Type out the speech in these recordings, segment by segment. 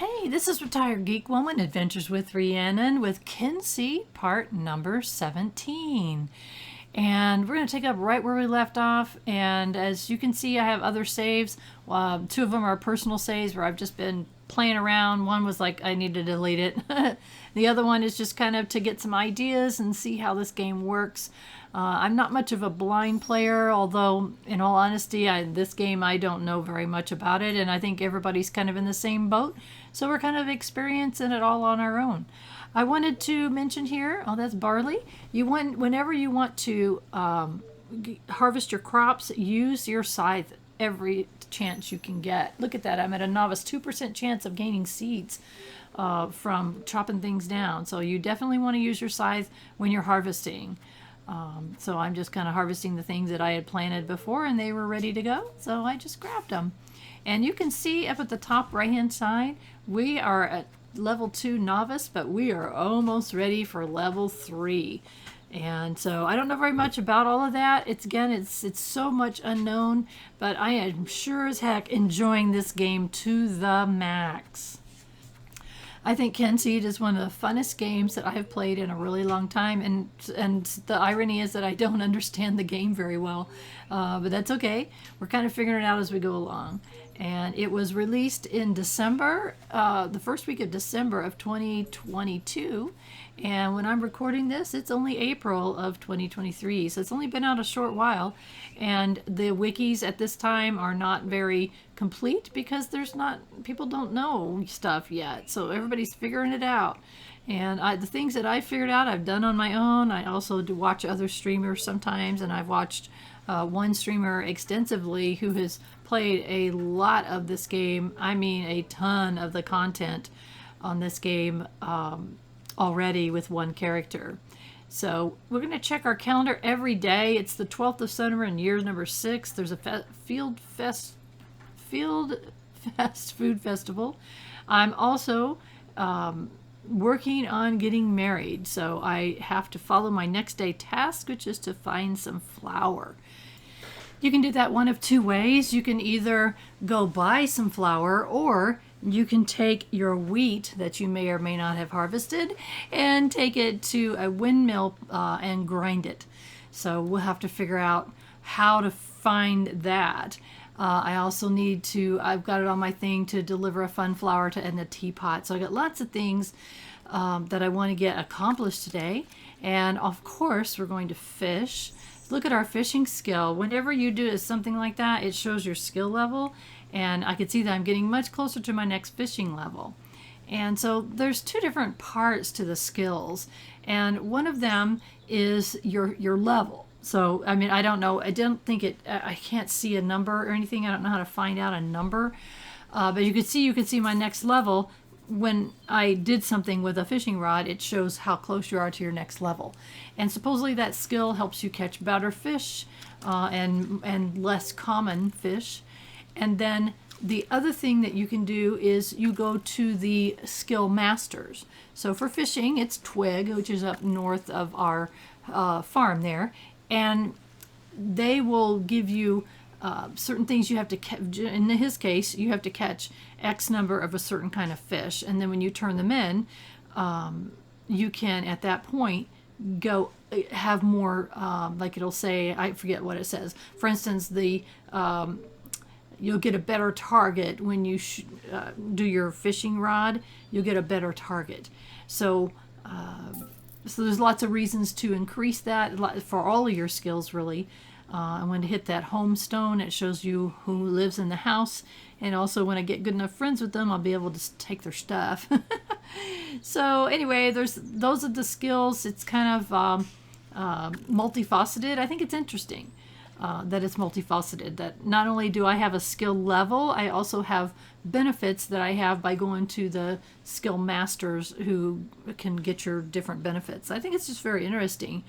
Hey, this is Retired Geek Woman Adventures with Rhiannon with Kynseed part number 17. And we're going to take up right where we left off. And as you can see, I have other saves. Two of them are personal saves where I've just been playing around. One was like I need to delete it. The other one is just kind of to get some ideas and see how this game works. I'm not much of a blind player, although in all honesty, this game I don't know very much about it, and I think everybody's kind of in the same boat, so we're kind of experiencing it all on our own. I wanted to mention here, oh, that's barley. Whenever you want to harvest your crops, use your scythe every chance you can get. Look at that, I'm at a novice 2% chance of gaining seeds from chopping things down, so you definitely want to use your scythe when you're harvesting. So I'm just kind of harvesting the things that I had planted before and they were ready to go, so I just grabbed them. And you can see up at the top right hand side we are at level 2 novice, but we are almost ready for level 3. And so I don't know very much about all of that. It's so much unknown, but I am sure as heck enjoying this game to the max. I think Kynseed is one of the funnest games that I have played in a really long time, and the irony is that I don't understand the game very well, but that's okay. We're kind of figuring it out as we go along. And it was released in December, the first week of December of 2022, and when I'm recording this, it's only April of 2023, so it's only been out a short while, and the wikis at this time are not very complete because people don't know stuff yet, so everybody's figuring it out. And the things that I figured out I've done on my own. I also do watch other streamers sometimes, and I've watched one streamer extensively who has played a lot of this game. I mean a ton of the content on this game already with one character. So we're going to check our calendar every day. It's the 12th of summer in year number 6. There's a field fast food festival. I'm also working on getting married, so I have to follow my next day task, which is to find some flour. You can do that one of two ways. You can either go buy some flour, or you can take your wheat that you may or may not have harvested and take it to a windmill and grind it. So we'll have to figure out how to find that. I also I've got it on my thing to deliver a fun flower to Edna Teapot. So I got lots of things that I want to get accomplished today. And of course, we're going to fish. Look at our fishing skill. Whenever you do something like that, it shows your skill level. And I can see that I'm getting much closer to my next fishing level. And so there's two different parts to the skills. And one of them is your level. So, I mean, I don't know. I can't see a number or anything. I don't know how to find out a number. But you can see my next level. When I did something with a fishing rod, it shows how close you are to your next level. And supposedly that skill helps you catch better fish and less common fish. And then the other thing that you can do is you go to the skill masters. So for fishing, it's Twig, which is up north of our farm there. And they will give you certain things you have to catch. In his case, you have to catch X number of a certain kind of fish. And then when you turn them in, you can, at that point, go have more, like it'll say, I forget what it says. For instance, you'll get a better target when you do your fishing rod. You'll get a better target. So there's lots of reasons to increase that for all of your skills, really. And when to hit that home stone, it shows you who lives in the house. And also when I get good enough friends with them, I'll be able to take their stuff. So anyway, those are the skills. It's kind of multifaceted. I think it's interesting that it's multifaceted. That not only do I have a skill level, I also have benefits that I have by going to the skill masters who can get your different benefits. I think it's just very interesting.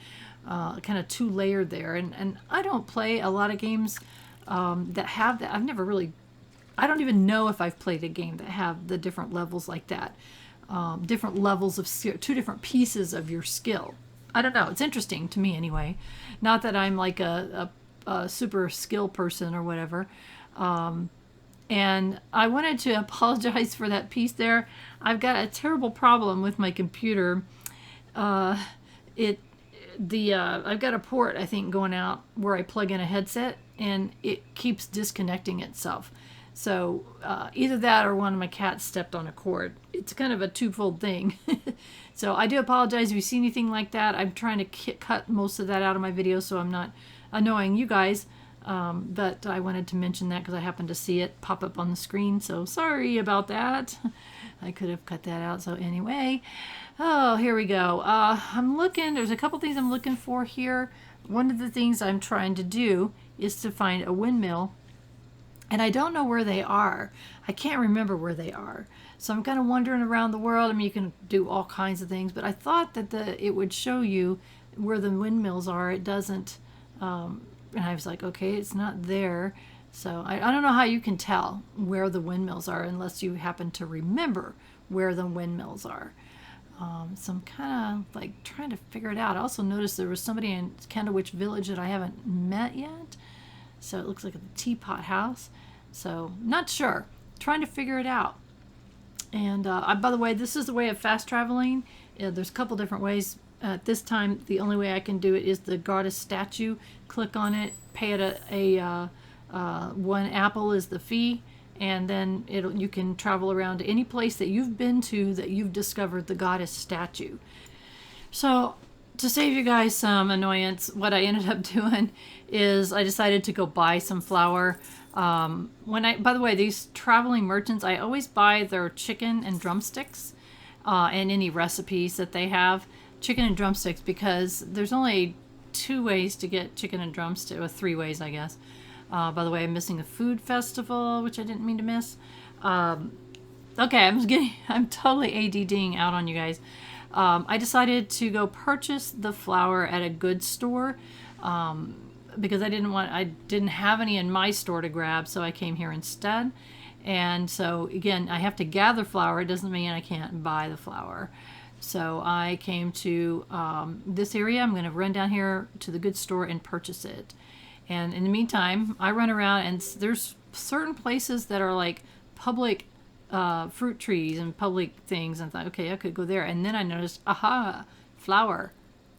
Kind of two-layered there, and I don't play a lot of games that have that. I don't even know if I've played a game that have the different levels like that. Different levels of skill, two different pieces of your skill. I don't know. It's interesting to me anyway. Not that I'm like a super skill person or whatever. And I wanted to apologize for that piece there. I've got a terrible problem with my computer. Uh, I've got a port, I think, going out where I plug in a headset, and it keeps disconnecting itself. So either that or one of my cats stepped on a cord. It's kind of a twofold thing. So I do apologize if you see anything like that. I'm trying to cut most of that out of my video so I'm not annoying you guys. But I wanted to mention that because I happened to see it pop up on the screen. So sorry about that. I could have cut that out. So anyway, oh, here we go. I'm looking, there's a couple things I'm looking for here. One of the things I'm trying to do is to find a windmill. And I don't know where they are. I can't remember where they are. So I'm kind of wandering around the world. I mean, you can do all kinds of things, but I thought that it would show you where the windmills are. It doesn't. And I was like, okay, it's not there. So I don't know how you can tell where the windmills are unless you happen to remember where the windmills are. So I'm kind of like trying to figure it out. I also noticed there was somebody in Candlewich Village that I haven't met yet. So it looks like a teapot house. So not sure. Trying to figure it out. And by the way, this is the way of fast traveling. There's a couple different ways. At this time, the only way I can do it is the goddess statue. Click on it, pay it one apple is the fee, and then you can travel around to any place that you've been to that you've discovered the goddess statue. So to save you guys some annoyance, what I ended up doing is I decided to go buy some flour. By the way, these traveling merchants, I always buy their chicken and drumsticks and any recipes that they have. Chicken and drumsticks, because there's only 2 ways to get chicken and drumsticks, or 3 ways, I guess. By the way, I'm missing a food festival, which I didn't mean to miss. Okay, I'm totally ADDing out on you guys. I decided to go purchase the flour at a goods store because I didn't have any in my store to grab, so I came here instead. And so again, I have to gather flour. It doesn't mean I can't buy the flour. So I came to this area. I'm going to run down here to the goods store and purchase it. And in the meantime, I run around, and there's certain places that are like public fruit trees and public things, and I thought, okay, I could go there. And then I noticed, aha, flour.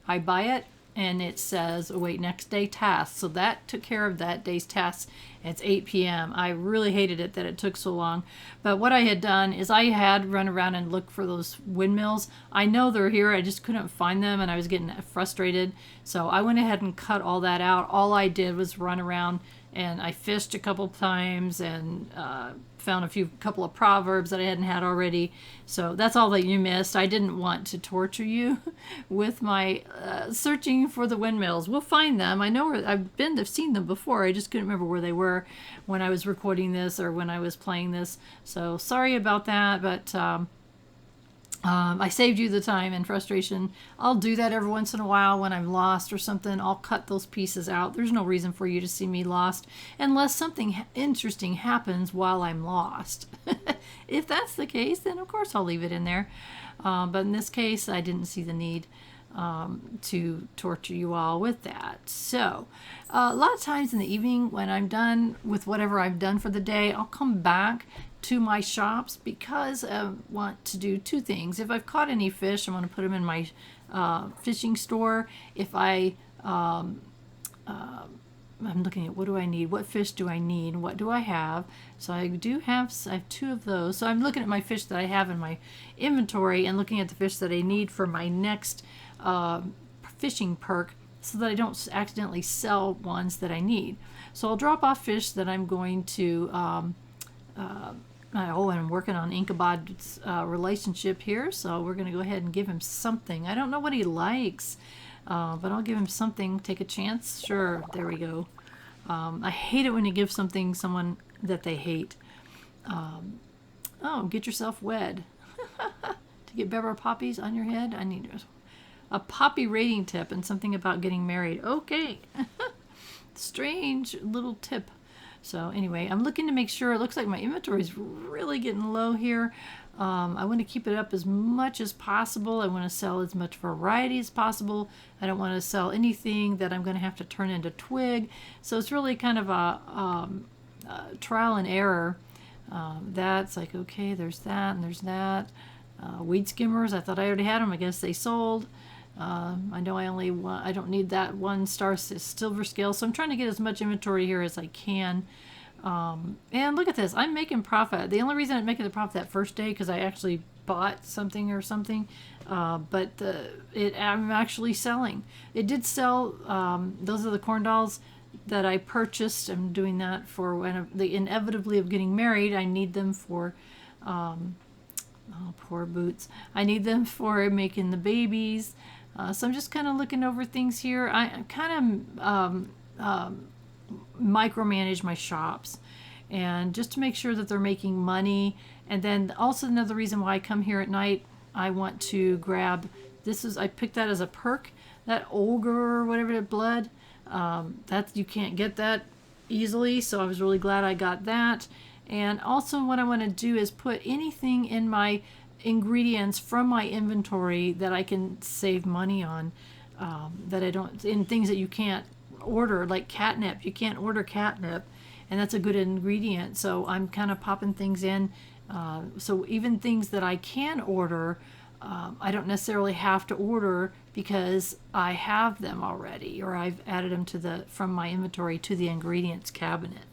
I buy it, and it says, wait, next day task. So that took care of that day's task. It's 8 p.m. I really hated it that it took so long. But what I had done is I had run around and looked for those windmills. I know they're here. I just couldn't find them, and I was getting frustrated. So I went ahead and cut all that out. All I did was run around, and I fished a couple times and found a couple of proverbs that I hadn't had already. So that's all that you missed. I didn't want to torture you with my searching for the windmills. We'll find them. I know I've seen them before. I just couldn't remember where they were when I was recording this or when I was playing this. So sorry about that, but I saved you the time and frustration. I'll do that every once in a while when I'm lost or something. I'll cut those pieces out. There's no reason for you to see me lost unless something interesting happens while I'm lost. If that's the case, then of course I'll leave it in there. But in this case, I didn't see the need to torture you all with that. So a lot of times in the evening when I'm done with whatever I've done for the day, I'll come back to my shops because I want to do 2 things. If I've caught any fish, I want to put them in my fishing store. If I'm looking at what do I need, what fish do I need, what do I have. So I have 2 of those. So I'm looking at my fish that I have in my inventory and looking at the fish that I need for my next fishing perk so that I don't accidentally sell ones that I need. So I'll drop off fish that I'm going to I'm working on Ichabod's relationship here, so we're going to go ahead and give him something. I don't know what he likes, but I'll give him something. Take a chance. Sure, there we go. I hate it when you give someone that they hate. Oh, get yourself wed. To get better poppies on your head, I need a poppy rating tip and something about getting married. Okay. Strange little tip. So anyway, I'm looking to make sure. It looks like my inventory is really getting low here. I want to keep it up as much as possible. I want to sell as much variety as possible. I don't want to sell anything that I'm going to have to turn into Twig. So it's really kind of a trial and error. That's like, okay, there's that and there's that. Weed skimmers, I thought I already had them. I guess they sold. I know I don't need that 1 star silver scale, so I'm trying to get as much inventory here as I can. And look at this, I'm making profit. The only reason I'm making the profit that first day because I actually bought something or something, but I'm actually selling. It did sell. Those are the corn dolls that I purchased. I'm doing that for when the inevitably of getting married. I need them for oh, poor Boots. I need them for making the babies. So I'm just kind of looking over things here. I kind of micromanage my shops, and just to make sure that they're making money. And then also another reason why I come here at night, I want to grab I picked that as a perk, that ogre or whatever, blood. You can't get that easily, so I was really glad I got that. And also what I want to do is put anything in my ingredients from my inventory that I can save money on, that I don't, in things that you can't order, like catnip. You can't order catnip, and that's a good ingredient, so I'm kind of popping things in. So even things that I can order, I don't necessarily have to order because I have them already, or I've added them from my inventory to the ingredients cabinet.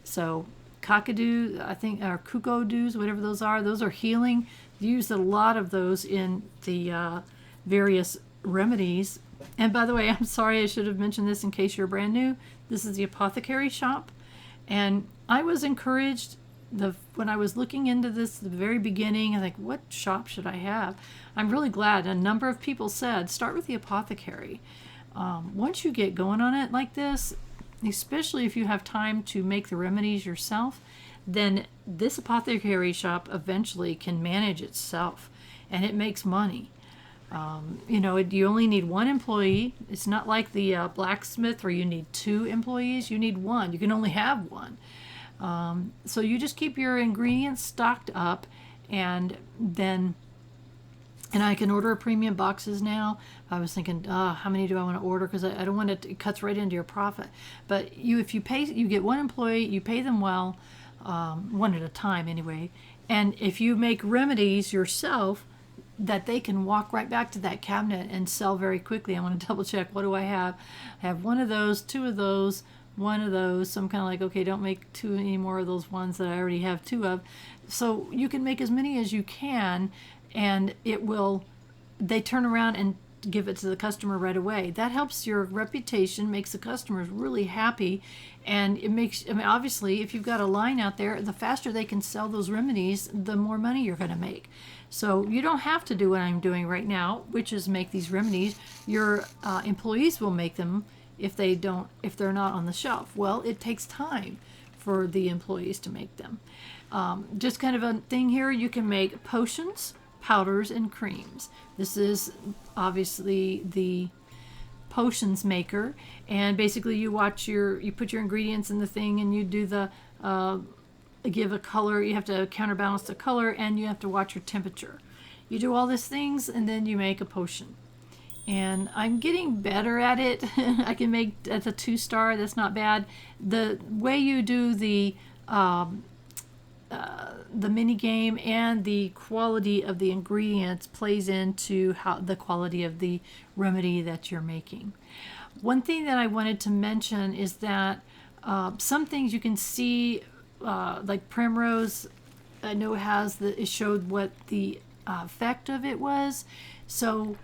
So cockadoo, I think, or cuckoos, whatever those are healing. Used a lot of those in the various remedies. And by the way, I'm sorry, I should have mentioned this in case you're brand new. This is the apothecary shop, and I was encouraged when I was looking into this at the very beginning. I think, what shop should I have? I'm really glad a number of people said start with the apothecary. Once you get going on it like this, especially if you have time to make the remedies yourself, then this apothecary shop eventually can manage itself, and it makes money. You only need 1 employee. It's not like the blacksmith where you need 2 employees. You need 1. You can only have 1. So you just keep your ingredients stocked up, and I can order premium boxes now. I was thinking, how many do I want to order? Because I don't want it cuts right into your profit. But if you get 1 employee, you pay them well, 1 at a time anyway. And if you make remedies yourself, that they can walk right back to that cabinet and sell very quickly. I want to double check. What do I have? I have 1 of those, 2 of those, 1 of those. So I'm kind of like, okay, don't make 2 any more of those ones that I already have 2 of. So you can make as many as you can, and they turn around and give it to the customer right away. That helps your reputation, makes the customers really happy, and it makes, obviously, if you've got a line out there, the faster they can sell those remedies, the more money you're going to make. So you don't have to do what I'm doing right now, which is make these remedies. Your employees will make them if they're not on the shelf. Well, it takes time for the employees to make them. Just kind of a thing here, you can make potions, powders, and creams. This is obviously the potions maker, and basically you put your ingredients in the thing, and you do the give a color. You have to counterbalance the color, and you have to watch your temperature. You do all these things, and then you make a potion. And I'm getting better at it. I can make at a 2-star. That's not bad. The way you do the mini game and the quality of the ingredients plays into the quality of the remedy that you're making. One thing that I wanted to mention is that some things you can see, like Primrose, I know it showed what the effect of it was. So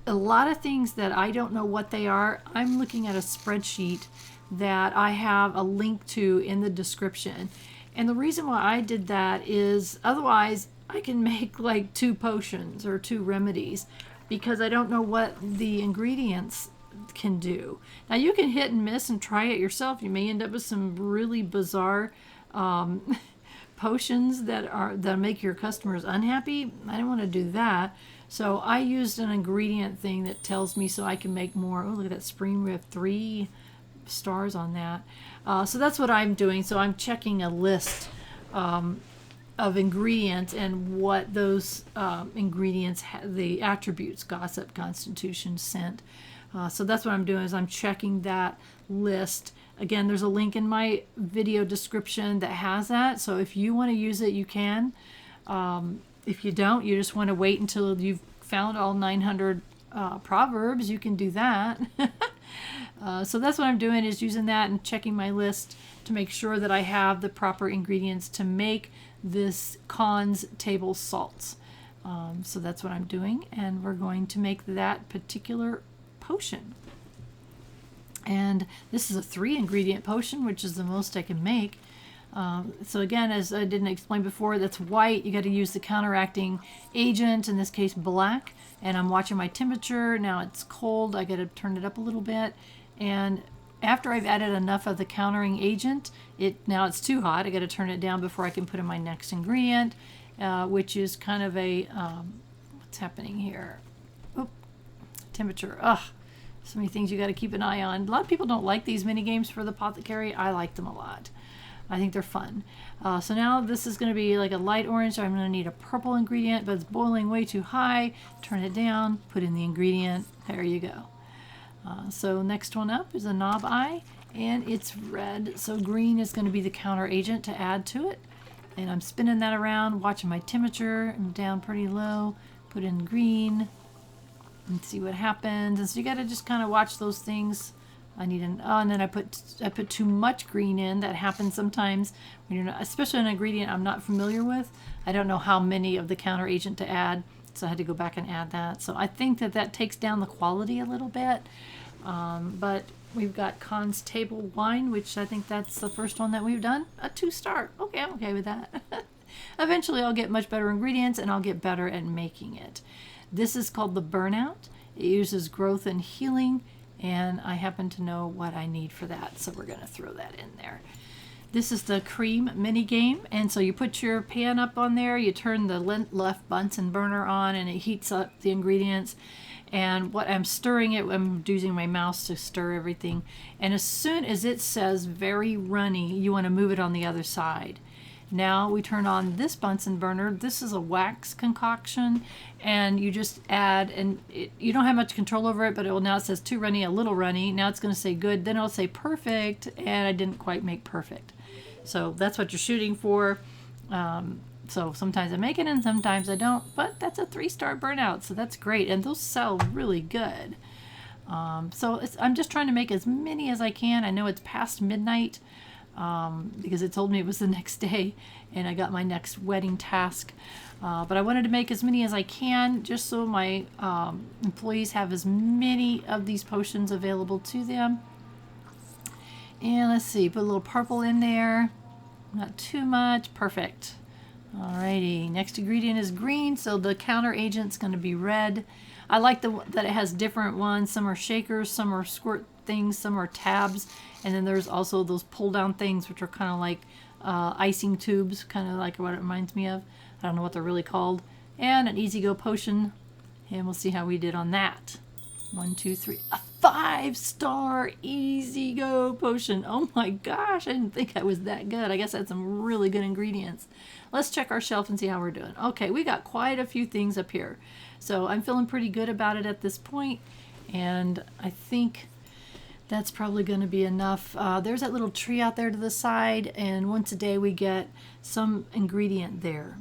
a lot of things that I don't know what they are, I'm looking at a spreadsheet that I have a link to in the description. And the reason why I did that is otherwise I can make like 2 potions or 2 remedies because I don't know what the ingredients can do. Now you can hit and miss and try it yourself. You may end up with some really bizarre potions that make your customers unhappy. I don't want to do that. So I used an ingredient thing that tells me so I can make more. Oh, look at that spring. We have 3 stars on that. So that's what I'm doing. So I'm checking a list of ingredients and what those ingredients, the attributes, gossip, constitution, scent. So that's what I'm doing is I'm checking that list Again, there's a link in my video description that has that. So if you want to use it, you can. If you don't, you just want to wait until you've found all 900 proverbs, you can do that. So that's what I'm doing, is using that and checking my list to make sure that I have the proper ingredients to make this Kynseed table salts. So that's what I'm doing, and we're going to make that particular potion. And this is a 3-ingredient potion, which is the most I can make. So again, as I didn't explain before, that's white. You got to use the counteracting agent, in this case black. And I'm watching my temperature. Now it's cold. I got to turn it up a little bit. And after I've added enough of the countering agent, now it's too hot. I got to turn it down before I can put in my next ingredient, which is kind of a what's happening here? Oop, temperature. Ugh, so many things you got to keep an eye on. A lot of people don't like these mini games for the apothecary. I like them a lot. I think they're fun. So now this is going to be like a light orange. So I'm going to need a purple ingredient, but it's boiling way too high. Turn it down, put in the ingredient. There you go. So next one up is a knob eye, and it's red. So green is going to be the counter agent to add to it. And I'm spinning that around, watching my temperature. I'm down pretty low. Put in green and see what happens. And so you got to just kind of watch those things. I need and then I put too much green in. That happens sometimes when you're not, especially an ingredient I'm not familiar with. I don't know how many of the counter agent to add, so I had to go back and add that. So I think that takes down the quality a little bit. But we've got Kynseed table wine, which I think that's the first one that we've done. A 2-star. Okay, I'm okay with that. Eventually I'll get much better ingredients and I'll get better at making it. This is called the Burnout. It uses growth and healing, and I happen to know what I need for that, so we're going to throw that in there. This is the cream mini game, and so you put your pan up on there, you turn the left Bunsen burner on, and it heats up the ingredients. And what I'm stirring it, I'm using my mouse to stir everything. And as soon as it says very runny, you want to move it on the other side. Now we turn on this Bunsen burner. This is a wax concoction, and you just add, and you don't have much control over it, but now it says too runny, a little runny. Now it's going to say good, then it'll say perfect, and I didn't quite make perfect. So that's what you're shooting for. So sometimes I make it and sometimes I don't, but that's a 3-star burnout, so that's great, and those sell really good. So I'm just trying to make as many as I can. I know it's past midnight, because it told me it was the next day, and I got my next wedding task. But I wanted to make as many as I can, just so my employees have as many of these potions available to them. And let's see, put a little purple in there, not too much, perfect. Alrighty, next ingredient is green, so the counter agent's going to be red. I like that it has different ones. Some are shakers, some are squirt things, some are tabs, and then there's also those pull down things, which are kind of like icing tubes, kind of like what it reminds me of. I don't know what they're really called. And an easy go potion, and we'll see how we did on that. 1, 2, 3, a 5-star easy go potion. Oh my gosh, I didn't think I was that good. I guess I had some really good ingredients. Let's check our shelf and see how we're doing. Okay, we got quite a few things up here, so I'm feeling pretty good about it at this point, and I think that's probably going to be enough. There's that little tree out there to the side, and once a day we get some ingredient there.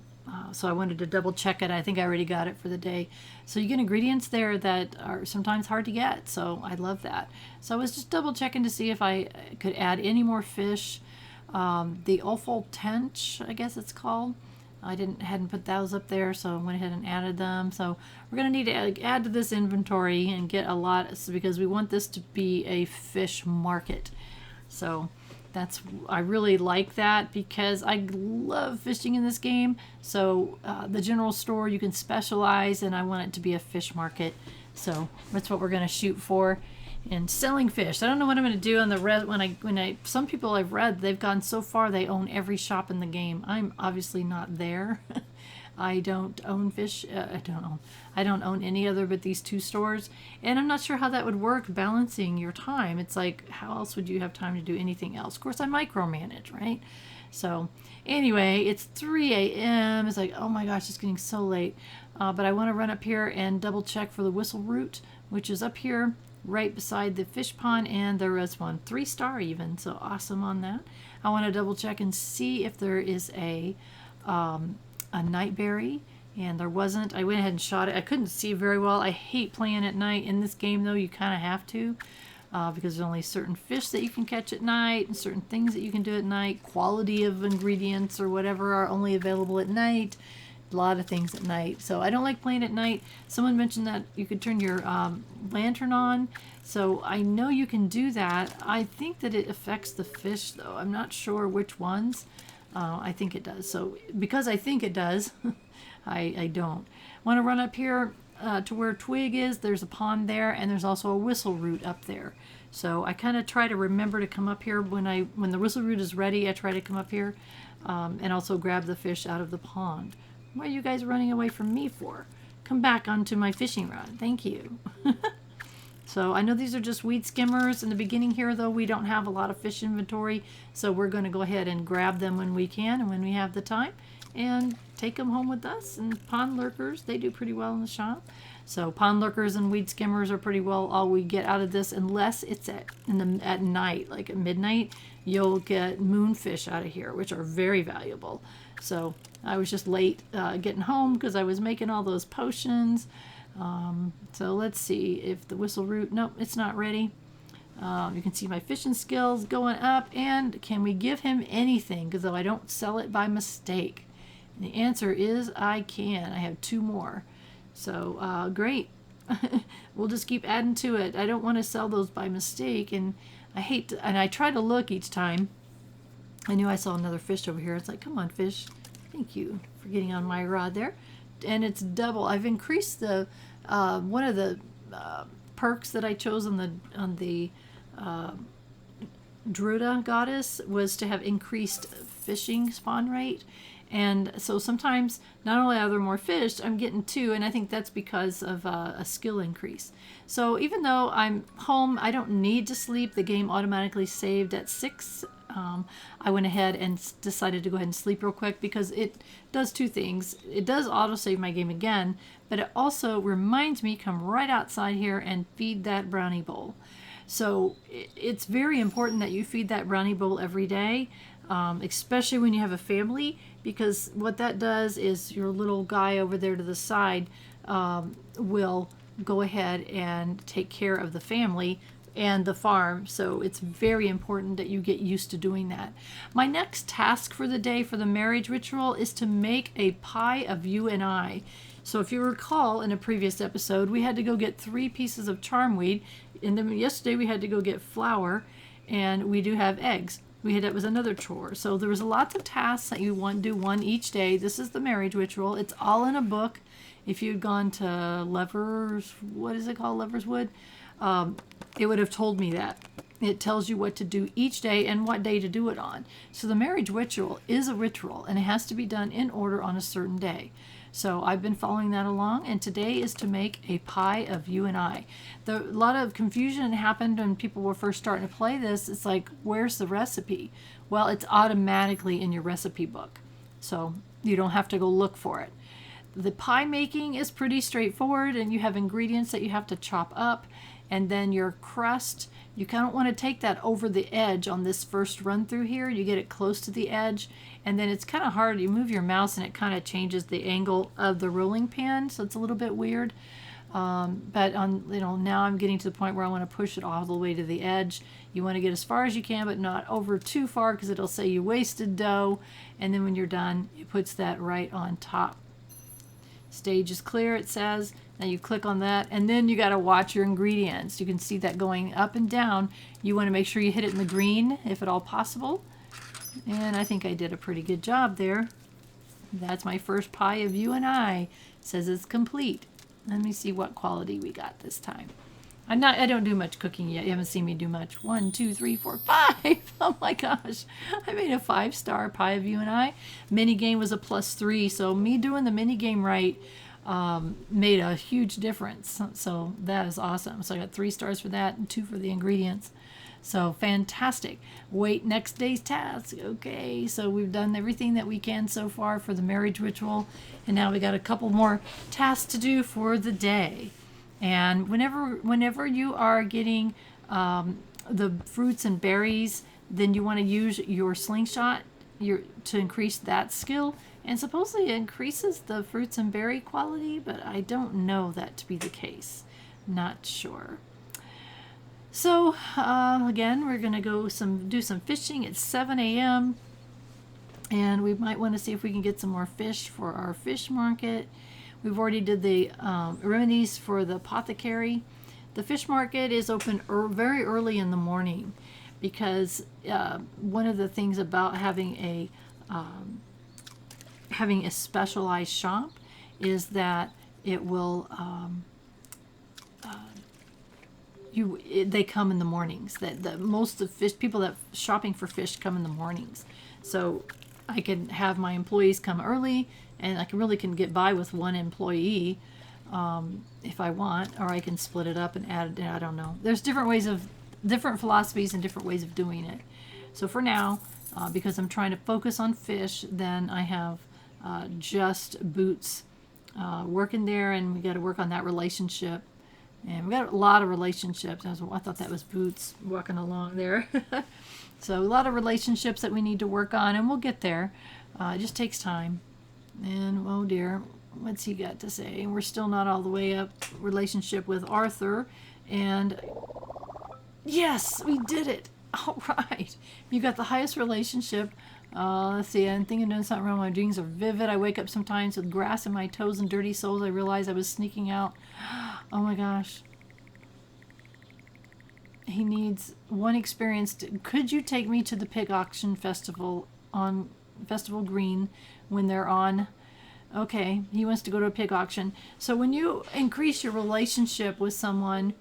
So I wanted to double check it. I think I already got it for the day. So you get ingredients there that are sometimes hard to get, so I love that. So I was just double checking to see if I could add any more fish. The offal tench, I guess it's called. I hadn't put those up there, so I went ahead and added them. So we're going to need to add to this inventory and get a lot, because we want this to be a fish market. So I really like that, because I love fishing in this game. So the general store, you can specialize, and I want it to be a fish market. So that's what we're going to shoot for. And selling fish, I don't know what I'm going to do on the red. Some people I've read, they've gone so far they own every shop in the game. I'm obviously not there. I don't own fish. I don't own any other but these 2 stores, and I'm not sure how that would work balancing your time. It's like, how else would you have time to do anything else? Of course, I micromanage, right? So anyway, it's 3 a.m. It's like, oh my gosh, it's getting so late. But I want to run up here and double check for the whistle root, which is up here. right beside the fish pond, and there was one 3-star even, so awesome on that. I want to double check and see if there is a nightberry, and there wasn't. I went ahead and shot it. I couldn't see very well. I hate playing at night. In this game though, you kind of have to, because there's only certain fish that you can catch at night and certain things that you can do at night. Quality of ingredients or whatever are only available at night. A lot of things at night. So I don't like playing at night. Someone mentioned that you could turn your lantern on. So I know you can do that. I think that it affects the fish though. I'm not sure which ones. I think it does. So because I think it does, I don't. Want to run up here to where Twig is. There's a pond there, and there's also a whistle root up there. So I kind of try to remember to come up here when the whistle root is ready. I try to come up here and also grab the fish out of the pond. What are you guys running away from me for? Come back onto my fishing rod. Thank you. So I know these are just weed skimmers. In the beginning here, though, we don't have a lot of fish inventory, so we're going to go ahead and grab them when we can and when we have the time, and take them home with us. And pond lurkers, they do pretty well in the shop. So pond lurkers and weed skimmers are pretty well all we get out of this, unless it's at night, like at midnight. You'll get moonfish out of here, which are very valuable. So I was just late getting home because I was making all those potions. So let's see if the whistle root, nope, it's not ready. You can see my fishing skills going up, and can we give him anything? Because though I don't sell it by mistake. And the answer is I can. I have 2 more. So great. We'll just keep adding to it. I don't want to sell those by mistake, and I hate to, and I try to look each time. I knew I saw another fish over here. It's like, come on, fish. Thank you for getting on my rod there. And it's double. I've increased the one of the perks that I chose on the Druida goddess was to have increased fishing spawn rate. And so sometimes not only are there more fish, I'm getting 2, and I think that's because of a skill increase. So even though I'm home, I don't need to sleep. The game automatically saved at 6. I went ahead and decided to go ahead and sleep real quick because it does 2 things. It does autosave my game again, but it also reminds me come right outside here and feed that brownie bowl. So it's very important that you feed that brownie bowl every day, especially when you have a family, because what that does is your little guy over there to the side will go ahead and take care of the family and the farm. So it's very important that you get used to doing that. My next task for the day for the marriage ritual is to make a pie of you and I. So if you recall in a previous episode, we had to go get 3 pieces of charmweed, and then yesterday we had to go get flour, and we do have eggs. That was another chore. So there was lots of tasks that you want to do, 1 each day. This is the marriage ritual. It's all in a book. If you'd gone to Levers, what is it called, Leverswood? It would have told me that. It tells you what to do each day and what day to do it on. So the marriage ritual is a ritual, and it has to be done in order on a certain day. So I've been following that along, and today is to make a pie of you and I. A lot of confusion happened when people were first starting to play this. It's like, where's the recipe? Well, it's automatically in your recipe book, so you don't have to go look for it. The pie making is pretty straightforward, and you have ingredients that you have to chop up, and then your crust, you kind of want to take that over the edge on this first run through here. You get it close to the edge, and then it's kind of hard. You move your mouse and it kind of changes the angle of the rolling pin, so it's a little bit weird. But now I'm getting to the point where I want to push it all the way to the edge. You want to get as far as you can, but not over too far, because it'll say you wasted dough, and then when you're done, it puts that right on top. Stage is clear, it says. Now you click on that, and then you got to watch your ingredients. You can see that going up and down. You want to make sure you hit it in the green, if at all possible. And I think I did a pretty good job there. That's my first pie of you and I. It says it's complete. Let me see what quality we got this time. I don't do much cooking yet. You haven't seen me do much. 1, 2, 3, 4, 5. Oh my gosh. I made a 5-star pie of you and I. Mini game was a +3. So me doing the mini game right made a huge difference. So that is awesome. So I got 3 stars for that and 2 for the ingredients. So fantastic. Wait, next day's task. Okay, so we've done everything that we can so far for the marriage ritual. And now we got a couple more tasks to do for the day. And whenever you are getting the fruits and berries, then you want to use your slingshot to increase that skill. And supposedly it increases the fruits and berry quality, but I don't know that to be the case. Not sure. So again, we're going to go do some fishing at 7 a.m. And we might want to see if we can get some more fish for our fish market. We've already did the remedies for the apothecary. The fish market is open very early in the morning because one of the things about having a specialized shop is that it will they come in the mornings. That most of people that shopping for fish come in the mornings, so I can have my employees come early, and I can get by with one employee if I want, or I can split it up and add. I don't know. There's different philosophies and different ways of doing it. So for now, because I'm trying to focus on fish, then I have just Boots working there, and we got to work on that relationship. And we got a lot of relationships. I thought that was Boots walking along there. So a lot of relationships that we need to work on, and we'll get there. It just takes time. And oh dear, what's he got to say? We're still not all the way up. Relationship with Arthur. And yes, we did it. All right. You got the highest relationship. Let's see, I'm thinking I'm doing something wrong. My dreams are vivid. I wake up sometimes with grass in my toes and dirty soles. I realize I was sneaking out. Oh my gosh. He needs one experience. Could you take me to the pig auction festival on Festival Green when they're on? Okay, he wants to go to a pig auction. So when you increase your relationship with someone,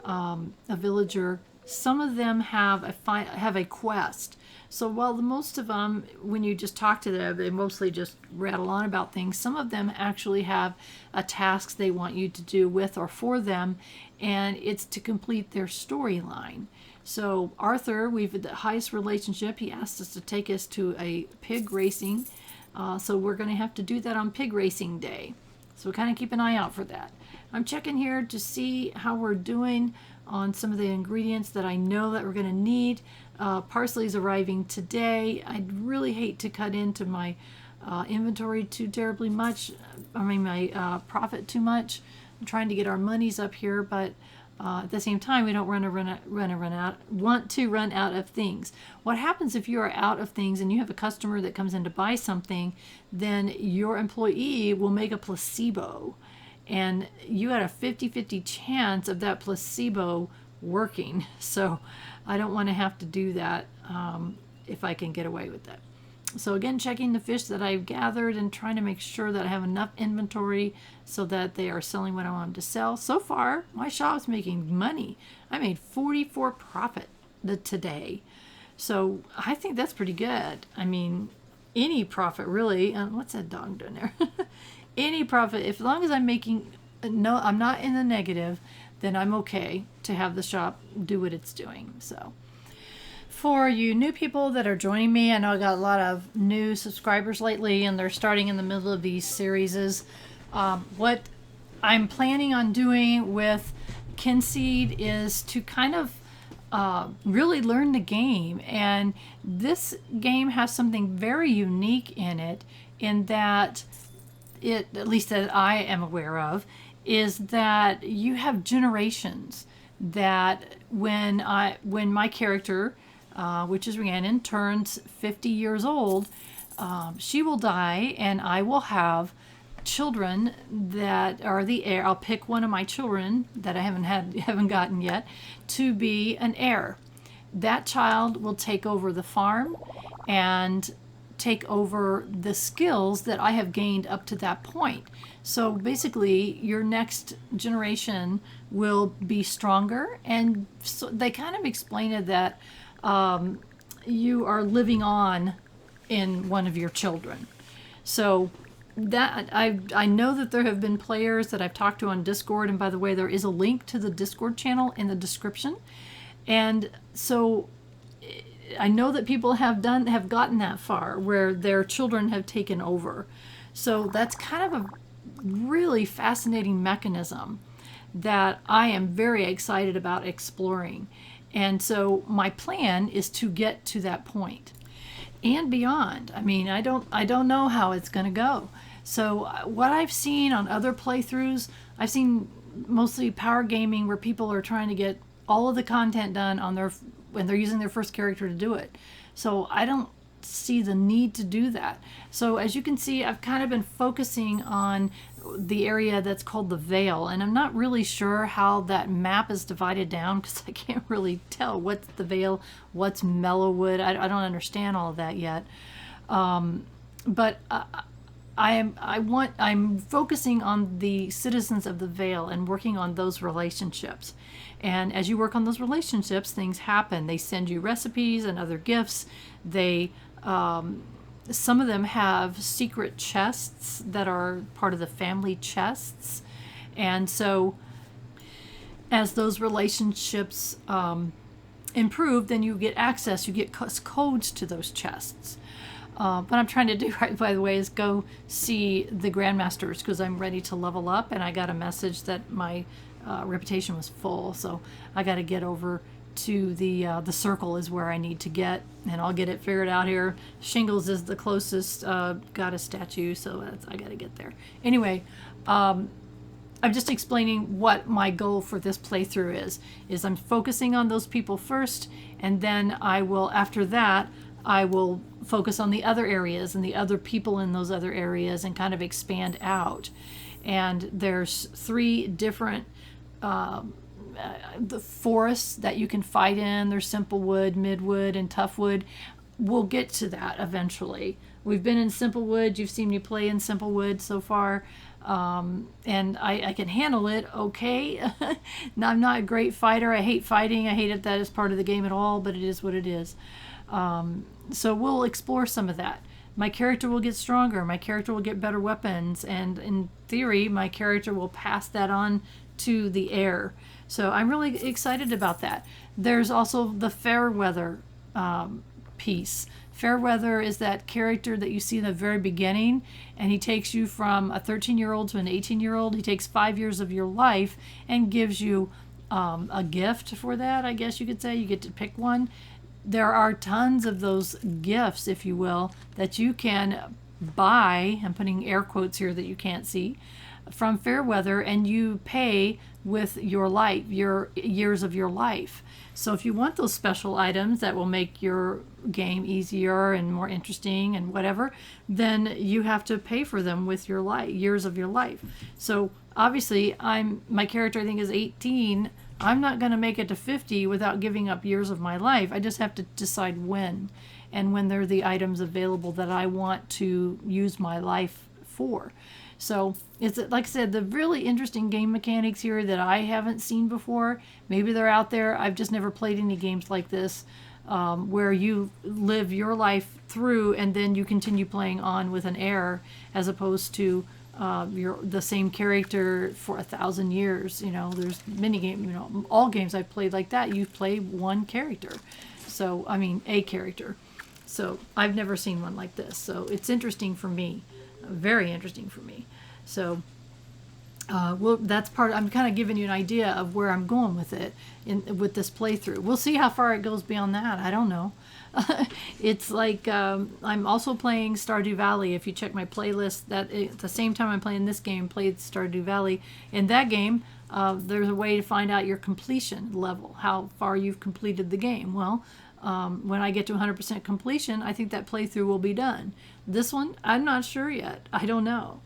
a villager, some of them have a quest. So while most of them, when you just talk to them, they mostly just rattle on about things. Some of them actually have a task they want you to do with or for them, and it's to complete their storyline. So Arthur, we've had the highest relationship. He asked us to take us to a pig racing. So we're going to have to do that on pig racing day. So kind of keep an eye out for that. I'm checking here to see how we're doing on some of the ingredients that I know that we're going to need. Parsley is arriving today. I'd really hate to cut into my inventory too terribly much. My profit too much. I'm trying to get our monies up here, but at the same time, we don't want to run out of things. What happens if you are out of things and you have a customer that comes in to buy something, then your employee will make a placebo, and you had a 50-50 chance of that placebo working. So I don't want to have to do that if I can get away with that. So again, checking the fish that I've gathered and trying to make sure that I have enough inventory so that they are selling what I want them to sell. So far, my shop's making money. I made 44 profit today. So I think that's pretty good. I mean, any profit really. What's that dog doing there? Any profit, as long as I'm making, no, I'm not in the negative, then I'm okay to have the shop do what it's doing. So for you new people that are joining me, I know I got a lot of new subscribers lately, and they're starting in the middle of these series. What I'm planning on doing with Kynseed is to kind of really learn the game. And this game has something very unique in it, in that it, at least that I am aware of, is that you have generations. That when my character, which is Rhiannon, turns 50 years old, she will die, and I will have children that are the heir. I'll pick one of my children that I haven't gotten yet to be an heir. That child will take over the farm and take over the skills that I have gained up to that point. So basically, your next generation will be stronger, and so they kind of explain it that you are living on in one of your children. So that I know that there have been players that I've talked to on Discord, and by the way, there is a link to the Discord channel in the description. And so I know that people have gotten that far where their children have taken over. So that's kind of a really fascinating mechanism. that I am very excited about exploring. And so my plan is to get to that point and beyond. I mean, I don't know how it's going to go. So what I've seen on other playthroughs, I've seen mostly power gaming where people are trying to get all of the content done on their when they're using their first character to do it. So I don't see the need to do that. So as you can see, I've kind of been focusing on the area that's called the Vale, and I'm not really sure how that map is divided down because I can't really tell what's the Vale, what's Mellowwood. I don't understand all of that yet. But I'm focusing on the citizens of the Vale and working on those relationships. And as you work on those relationships, things happen. They send you recipes and other gifts. They some of them have secret chests that are part of the family chests. And so as those relationships improve, then you get access, you get codes to those chests. What I'm trying to do, right, by the way, is go see the Grandmasters because I'm ready to level up, and I got a message that my reputation was full, so I got to get over to the circle is where I need to get, and I'll get it figured out here. Shingles is the closest goddess statue, so I got to get there. Anyway, I'm just explaining what my goal for this playthrough is I'm focusing on those people first, and then I will, after that, I will focus on the other areas and the other people in those other areas and kind of expand out. And there's 3 different the forests that you can fight in. There's simple wood, midwood, and tough wood. We'll get to that eventually. We've been in simple wood. You've seen me play in simple wood so far. And I can handle it okay. I'm not a great fighter. I hate fighting. I hate it that is part of the game at all, but it is what it is. So we'll explore some of that. My character will get stronger. My character will get better weapons. And in theory, my character will pass that on to the heir. So I'm really excited about that. There's also the Fairweather piece. Fairweather is that character that you see in the very beginning, and he takes you from a 13-year-old to an 18-year-old. He takes 5 years of your life and gives you a gift for that, I guess you could say. You get to pick one. There are tons of those gifts, if you will, that you can buy. I'm putting air quotes here that you can't see, from Fairweather, and you pay with your life, your years of your life. So if you want those special items that will make your game easier and more interesting and whatever, then you have to pay for them with your years of your life. So obviously my character I think is 18. I'm not going to make it to 50 without giving up years of my life. I just have to decide when, and when they're the items available that I want to use my life for. So it's, like I said, the really interesting game mechanics here that I haven't seen before. Maybe they're out there. I've just never played any games like this where you live your life through and then you continue playing on with an heir, as opposed to the same character for 1,000 years. You know, there's many games, you know, all games I've played like that, you play one character. So, I mean, a character. So I've never seen one like this. So it's interesting for me, very interesting for me. So well, that's I'm kind of giving you an idea of where I'm going with it with this playthrough. We'll see how far it goes beyond that. I don't know. It's like I'm also playing Stardew Valley. If you check my playlist, that at the same time I'm playing this game, played Stardew Valley. In that game, there's a way to find out your completion level, how far you've completed the game. Well, when I get to 100% completion, I think that playthrough will be done. This one, I'm not sure yet. I don't know.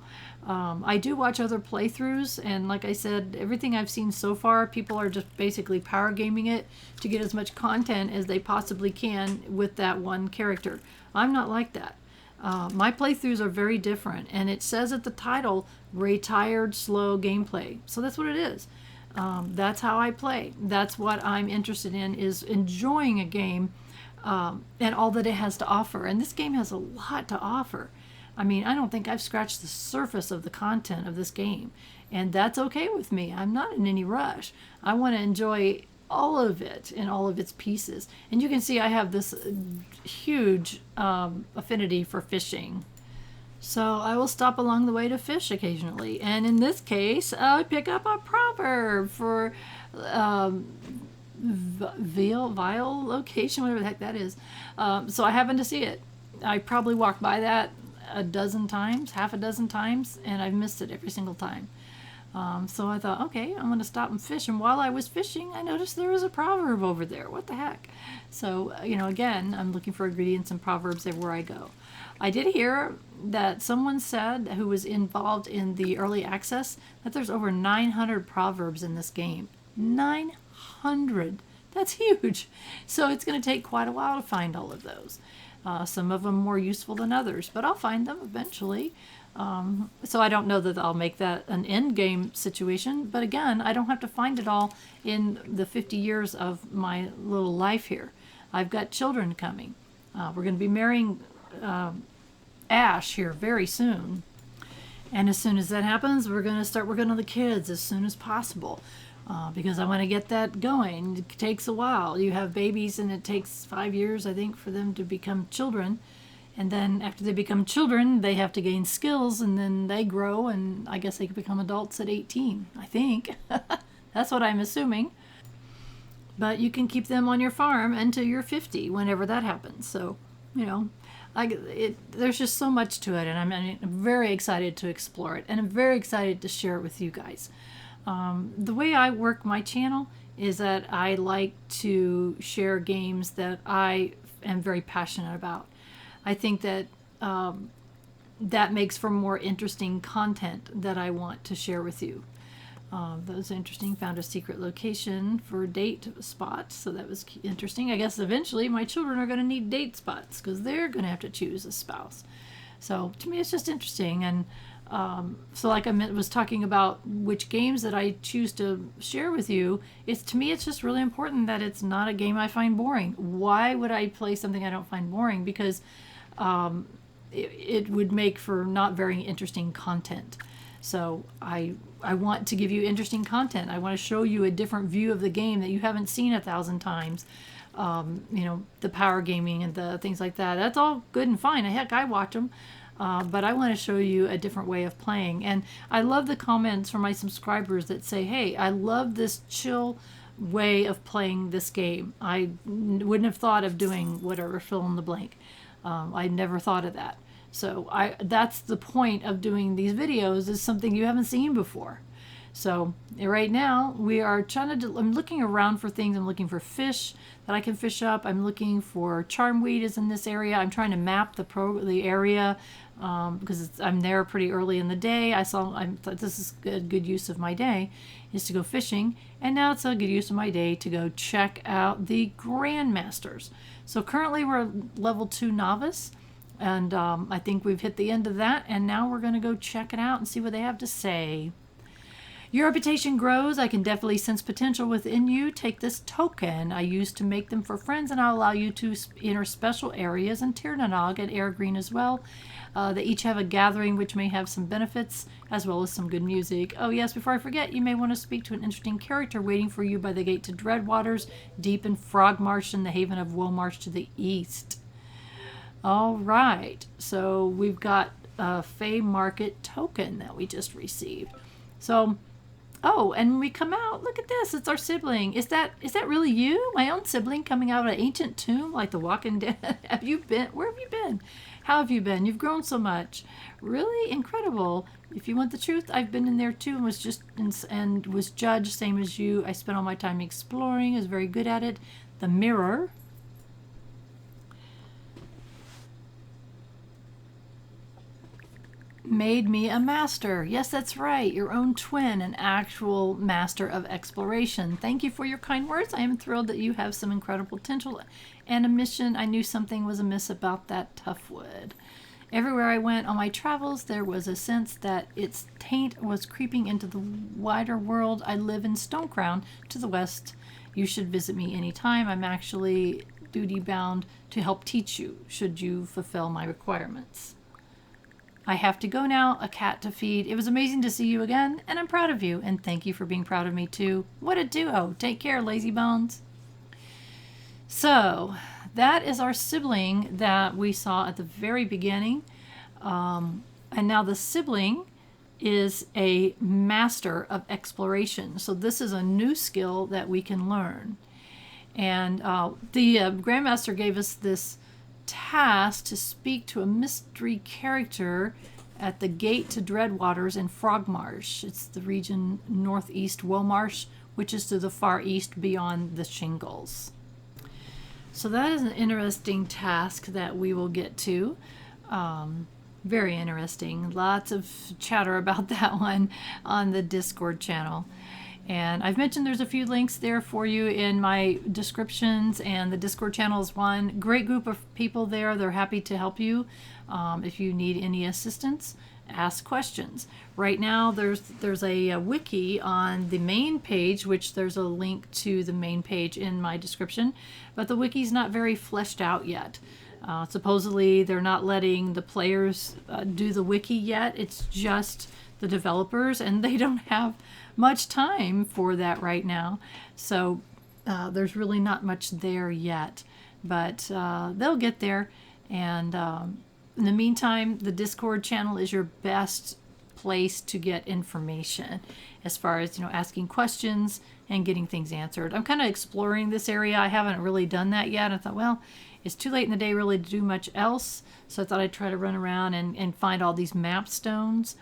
I do watch other playthroughs, and like I said, everything I've seen so far, people are just basically power gaming it to get as much content as they possibly can with that one character. I'm not like that. My playthroughs are very different, and it says at the title, Retired Slow Gameplay. So that's what it is. That's how I play. That's what I'm interested in, is enjoying a game and all that it has to offer. And this game has a lot to offer. I mean, I don't think I've scratched the surface of the content of this game, and that's okay with me. I'm not in any rush. I want to enjoy all of it in all of its pieces. And you can see I have this huge affinity for fishing. So I will stop along the way to fish occasionally. And in this case, I pick up a proverb for vile location, whatever the heck that is. So I happened to see it. I probably walked by that a dozen times, half a dozen times, and I've missed it every single time. So I thought, okay, I'm going to stop and fish. And while I was fishing, I noticed there was a proverb over there. What the heck? So, again, I'm looking for ingredients and proverbs everywhere I go. I did hear that someone said, who was involved in the early access, that there's over 900 proverbs in this game. 900. That's huge. So it's going to take quite a while to find all of those. Some of them more useful than others, but I'll find them eventually. So I don't know that I'll make that an end game situation, but again, I don't have to find it all in the 50 years of my little life here. I've got children coming. We're going to be marrying Ash here very soon. And as soon as that happens, we're going to start working on the kids as soon as possible. Because I want to get that going. It takes a while. You have babies and it takes 5 years, I think, for them to become children. And then after they become children, they have to gain skills, and then they grow, and I guess they can become adults at 18, I think. That's what I'm assuming. But you can keep them on your farm until you're 50, whenever that happens. So, there's just so much to it, and I'm very excited to explore it, and I'm very excited to share it with you guys. The way I work my channel is that I like to share games that I am very passionate about. I think that that makes for more interesting content that I want to share with you. That was interesting. Found a secret location for date spots, so that was interesting. I guess eventually my children are going to need date spots because they're going to have to choose a spouse. So to me, it's just interesting. And so like I was talking about which games that I choose to share with you, to me it's just really important that it's not a game I find boring. Why would I play something I don't find boring? Because it would make for not very interesting content. So I want to give you interesting content. I want to show you a different view of the game that you haven't seen 1,000 times. The power gaming and the things like that. That's all good and fine. Heck, I watch them. But I want to show you a different way of playing. And I love the comments from my subscribers that say, hey, I love this chill way of playing this game. I wouldn't have thought of doing whatever, fill in the blank. I never thought of that. So that's the point of doing these videos, is something you haven't seen before. So right now we are trying to, I'm looking around for things. I'm looking for fish that I can fish up. I'm looking for charmweed is in this area. I'm trying to map the area because I'm there pretty early in the day. I thought this is a good use of my day, is to go fishing. And now it's a good use of my day to go check out the Grandmasters. So currently we're level 2 novice. And I think we've hit the end of that. And now we're going to go check it out and see what they have to say. Your reputation grows. I can definitely sense potential within you. Take this token I use to make them for friends, and I'll allow you to enter special areas in Tirnanog and Air Green as well. They each have a gathering which may have some benefits as well as some good music. Oh yes, before I forget, you may want to speak to an interesting character waiting for you by the gate to Dreadwaters, deep in Frogmarsh and the haven of Womarsh to the east. All right, so we've got a Fey Market token that we just received. So, oh, and when we come out, look at this. It's our sibling. Is that really you? My own sibling coming out of an ancient tomb like the Walking Dead? Have you been? Where have you been? How have you been? You've grown so much. Really incredible. If you want the truth, I've been in there too and was judged, same as you. I spent all my time exploring. I was very good at it. The mirror. Made me a master. Yes, that's right. Your own twin, an actual master of exploration. Thank you for your kind words. I am thrilled that you have some incredible potential and a mission. I knew something was amiss about that tough wood. Everywhere I went on my travels, there was a sense that its taint was creeping into the wider world. I live in Stonecrown to the west. You should visit me anytime. I'm actually duty bound to help teach you, should you fulfill my requirements. I have to go now, a cat to feed. It was amazing to see you again, and I'm proud of you, and thank you for being proud of me too. What a duo. Take care, lazy bones. So, that is our sibling that we saw at the very beginning. And now the sibling is a master of exploration. So this is a new skill that we can learn. And the Grandmaster gave us this task to speak to a mystery character at the gate to Dreadwaters in Frogmarsh. It's the region northeast Womarsh, which is to the far east beyond the shingles. So that is an interesting task that we will get to. Very interesting. Lots of chatter about that one on the Discord channel. And I've mentioned there's a few links there for you in my descriptions, and the Discord channel is one. Great group of people there. They're happy to help you. If you need any assistance, ask questions. Right now there's a wiki on the main page, which there's a link to the main page in my description, but the wiki's not very fleshed out yet. Supposedly they're not letting the players do the wiki yet. It's just the developers, and they don't have much time for that right now. So there's really not much there yet, but they'll get there. And in the meantime, the Discord channel is your best place to get information as far as, asking questions and getting things answered. I'm kind of exploring this area. I haven't really done that yet. I thought, well, it's too late in the day really to do much else. So I thought I'd try to run around and find all these map stones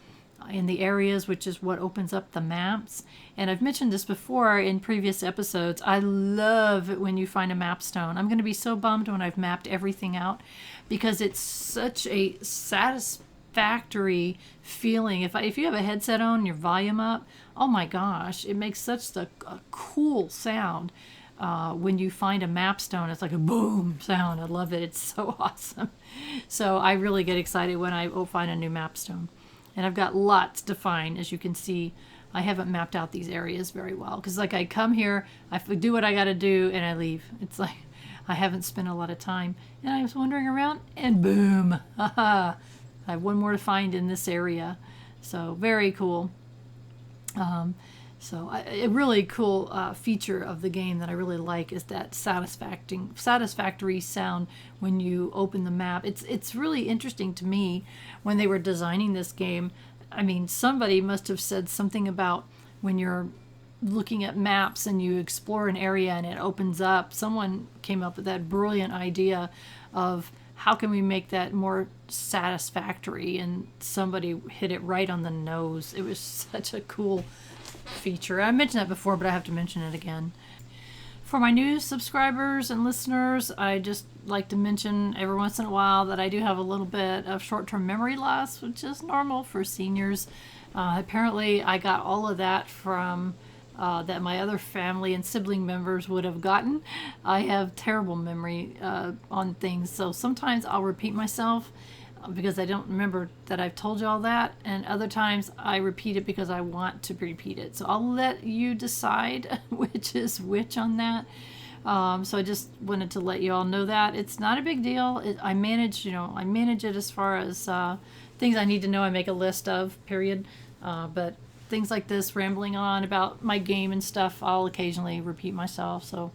in the areas, which is what opens up the maps. And I've mentioned this before in previous episodes. I love it when you find a map stone. I'm going to be so bummed when I've mapped everything out, because it's such a satisfactory feeling. If you have a headset on and your volume up, oh my gosh, it makes such a cool sound. When you find a map stone, it's like a boom sound. I love it. It's so awesome. So I really get excited when I find a new map stone. And I've got lots to find. As you can see, I haven't mapped out these areas very well, because I come here, I do what I got to do, and I leave. It's like I haven't spent a lot of time. And I was wandering around, and boom, I have one more to find in this area. So very cool. So a really cool feature of the game that I really like is that satisfactory sound when you open the map. It's really interesting to me when they were designing this game. I mean, somebody must have said something about when you're looking at maps and you explore an area and it opens up. Someone came up with that brilliant idea of how can we make that more satisfactory, and somebody hit it right on the nose. It was such a cool feature. I mentioned that before, but I have to mention it again. For my new subscribers and listeners, I just like to mention every once in a while that I do have a little bit of short-term memory loss, which is normal for seniors. Apparently, I got all of that from that my other family and sibling members would have gotten. I have terrible memory on things, so sometimes I'll repeat myself because I don't remember that I've told you all that, and other times I repeat it because I want to repeat it. So I'll let you decide which is which on that. So I just wanted to let you all know that it's not a big deal. I manage it as far as things I need to know. I make a list of, period. But things like this, rambling on about my game and stuff, I'll occasionally repeat myself. So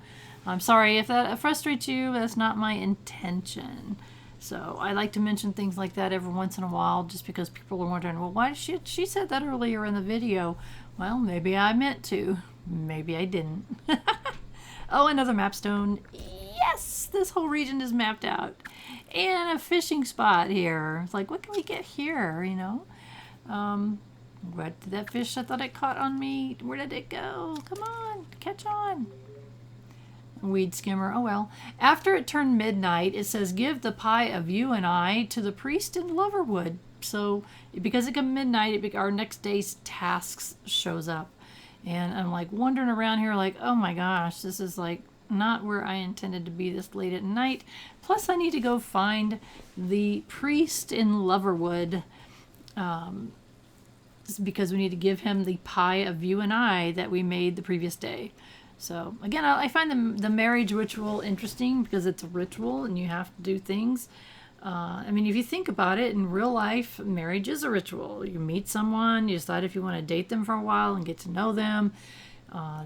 I'm sorry if that frustrates you. That's not my intention. So I like to mention things like that every once in a while, just because people are wondering, well, why she said that earlier in the video? Well, maybe I meant to. Maybe I didn't. Oh, another map stone. Yes, this whole region is mapped out. And a fishing spot here. It's like, what can we get here, What did that fish I thought it caught on me? Where did it go? Come on, catch on. Weed skimmer, oh well. After it turned midnight, it says, give the pie of you and I to the priest in Loverwood. So because it comes midnight, our next day's tasks shows up. And I'm like wandering around here like, oh my gosh, this is like not where I intended to be this late at night. Plus I need to go find the priest in Loverwood, because we need to give him the pie of you and I that we made the previous day. So again, I find the marriage ritual interesting because it's a ritual and you have to do things. I mean, if you think about it, in real life, marriage is a ritual. You meet someone, you decide if you want to date them for a while and get to know them.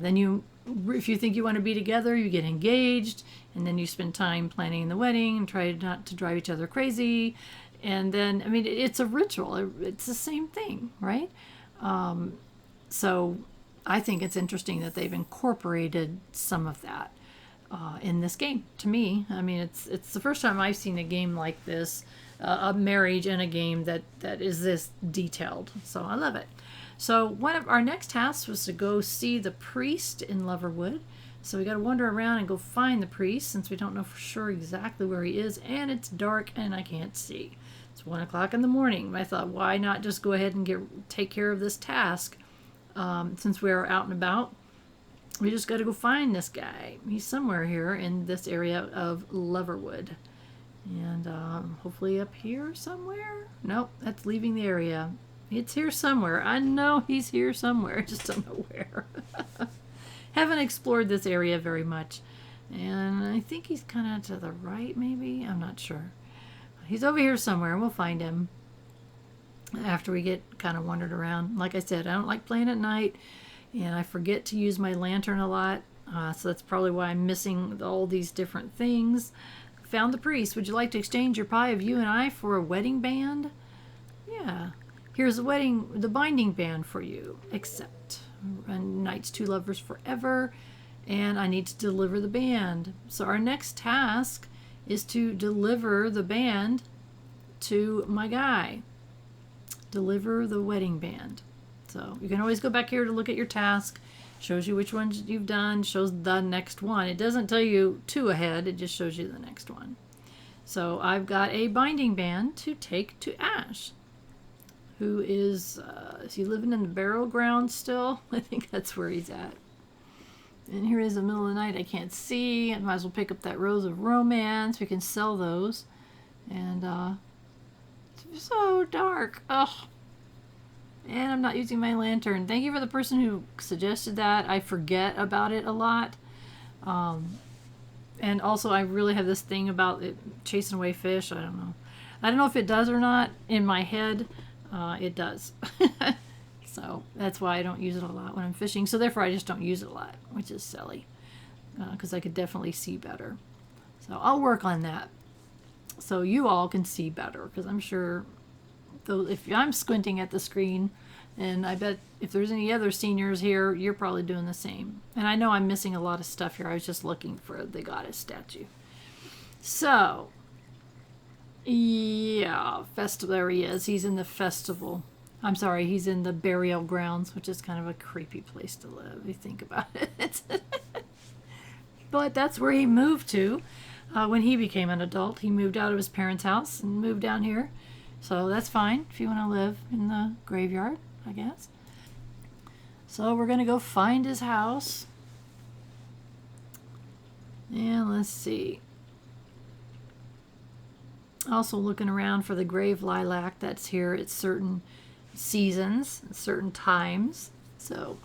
Then if you think you want to be together, you get engaged, and then you spend time planning the wedding and try not to drive each other crazy. And then, I mean, it's a ritual. It's the same thing, right? So I think it's interesting that they've incorporated some of that in this game. To me, I mean, it's the first time I've seen a game like this, a marriage in a game that is this detailed. So I love it. So one of our next tasks was to go see the priest in Loverwood. So we got to wander around and go find the priest, since we don't know for sure exactly where he is, and it's dark and I can't see. It's 1 o'clock in the morning. I thought, why not just go ahead and take care of this task? Since we are out and about, we just got to go find this guy. He's somewhere here in this area of Loverwood. And hopefully up here somewhere? Nope, that's leaving the area. It's here somewhere. I know he's here somewhere. I just don't know where. Haven't explored this area very much. And I think he's kind of to the right, maybe? I'm not sure. He's over here somewhere. We'll find him after we get kind of wandered around. Like I said, I don't like playing at night, and I forget to use my lantern a lot. So that's probably why I'm missing all these different things. Found the priest. Would you like to exchange your pie of you and I for a wedding band? Yeah. Here's the binding band for you. Accept. And Knights Two Lovers Forever. And I need to deliver the band. So our next task is to deliver the band to my guy. Deliver the wedding band. So you can always go back here to look at your task. Shows you which ones you've done. Shows the next one. It doesn't tell you 2 ahead. It just shows you the next one. So I've got a binding band to take to Ash, who is he living in the burial ground still? I think that's where he's at. And here is the middle of the night. I can't see. I might as well pick up that Rose of Romance. We can sell those. And it's so dark. Ugh. And I'm not using my lantern. Thank you for the person who suggested that. I forget about it a lot. And also, I really have this thing about it chasing away fish. I don't know. I don't know if it does or not. In my head, it does. So that's why I don't use it a lot when I'm fishing. So therefore, I just don't use it a lot, which is silly. Because I could definitely see better. So I'll work on that. So you all can see better. Because I'm sure, though, if I'm squinting at the screen, and I bet if there's any other seniors here, you're probably doing the same. And I know I'm missing a lot of stuff here. I was just looking for the goddess statue. So, yeah, there he is. He's in the festival. I'm sorry, he's in the burial grounds, which is kind of a creepy place to live, if you think about it. But that's where he moved to when he became an adult. He moved out of his parents' house and moved down here. So that's fine if you want to live in the graveyard, I guess. So we're going to go find his house. And let's see. Also looking around for the grave lilac that's here at certain seasons, certain times. So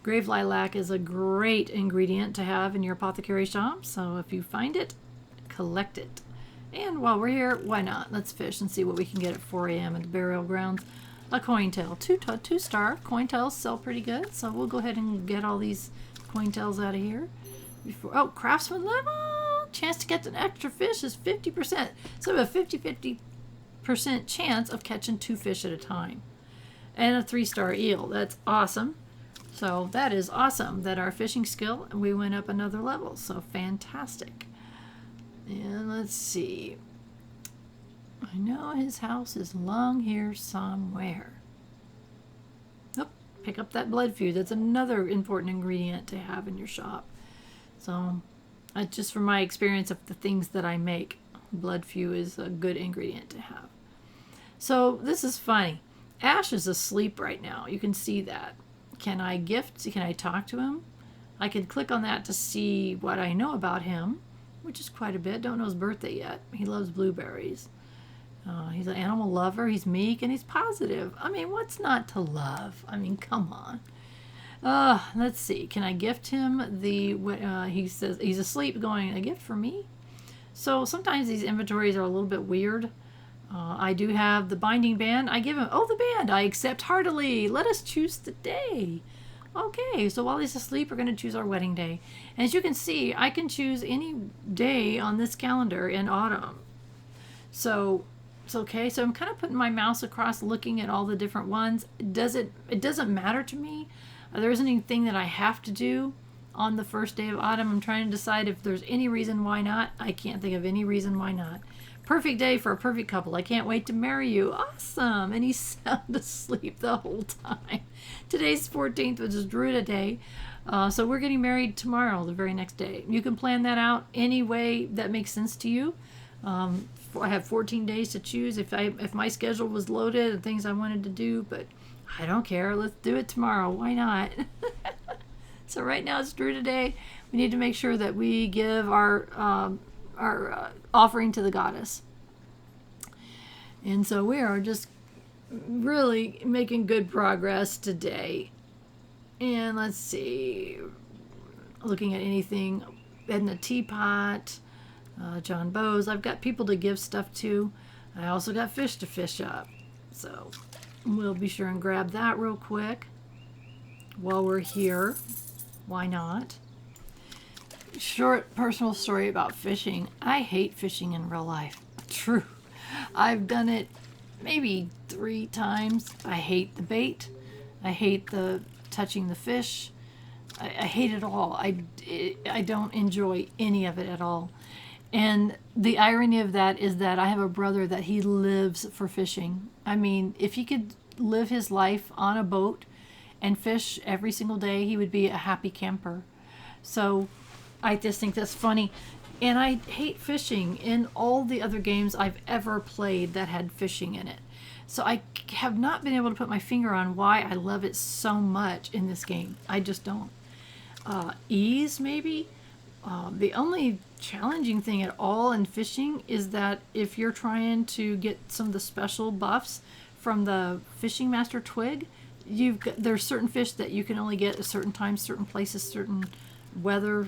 grave lilac is a great ingredient to have in your apothecary shop. So if you find it, collect it. And while we're here, why not? Let's fish and see what we can get at 4 a.m. at the burial grounds. A coin tail, two star. Coin tails sell pretty good, so we'll go ahead and get all these coin tails out of here. Oh, craftsman level! Chance to catch an extra fish is 50%. So we have a 50% chance of catching 2 fish at a time. And a 3-star eel. That's awesome. So that is awesome that our fishing skill, we went up another level. So fantastic. And let's see. I know his house is along here somewhere. Oh, pick up that blood feud. That's another important ingredient to have in your shop. So, just from my experience of the things that I make, blood feud is a good ingredient to have. So, this is funny. Ash is asleep right now. You can see that. Can I talk to him? I can click on that to see what I know about him, which is quite a bit. Don't know his birthday yet. He loves blueberries. He's an animal lover. He's meek and he's positive. I mean, what's not to love? I mean, come on. Let's see. Can I gift him he says he's asleep going, a gift for me? So sometimes these inventories are a little bit weird. I do have the binding band. I give him, the band. I accept heartily. Let us choose the day. Okay, so while he's asleep, we're going to choose our wedding day. And as you can see, I can choose any day on this calendar in autumn. So it's okay. So I'm kind of putting my mouse across looking at all the different ones. It doesn't matter to me. There isn't anything that I have to do on the first day of autumn. I'm trying to decide if there's any reason why not. I can't think of any reason why not. Perfect day for a perfect couple. I can't wait to marry you. Awesome. And he's sound asleep the whole time. Today's 14th, which is Druida Day. So we're getting married tomorrow, the very next day. You can plan that out any way that makes sense to you. I have 14 days to choose if my schedule was loaded and things I wanted to do, but I don't care. Let's do it tomorrow. Why not? So right now it's Druida Day. We need to make sure that we give our offering to the goddess. And so we are just really making good progress today. And let's see, looking at anything in the teapot, John Bowes. I've got people to give stuff to. I also got fish to fish up. So we'll be sure and grab that real quick while we're here. Why not? Short personal story about fishing. I hate fishing in real life. True. I've done it maybe 3 times. I hate the bait. I hate the touching the fish. I hate it all. I don't enjoy any of it at all. And the irony of that is that I have a brother that he lives for fishing. I mean, if he could live his life on a boat and fish every single day, he would be a happy camper. So I just think that's funny. And I hate fishing in all the other games I've ever played that had fishing in it. So I have not been able to put my finger on why I love it so much in this game. I just don't. Ease, maybe? The only challenging thing at all in fishing is that if you're trying to get some of the special buffs from the fishing master Twig, there's certain fish that you can only get at certain times, certain places, certain weather,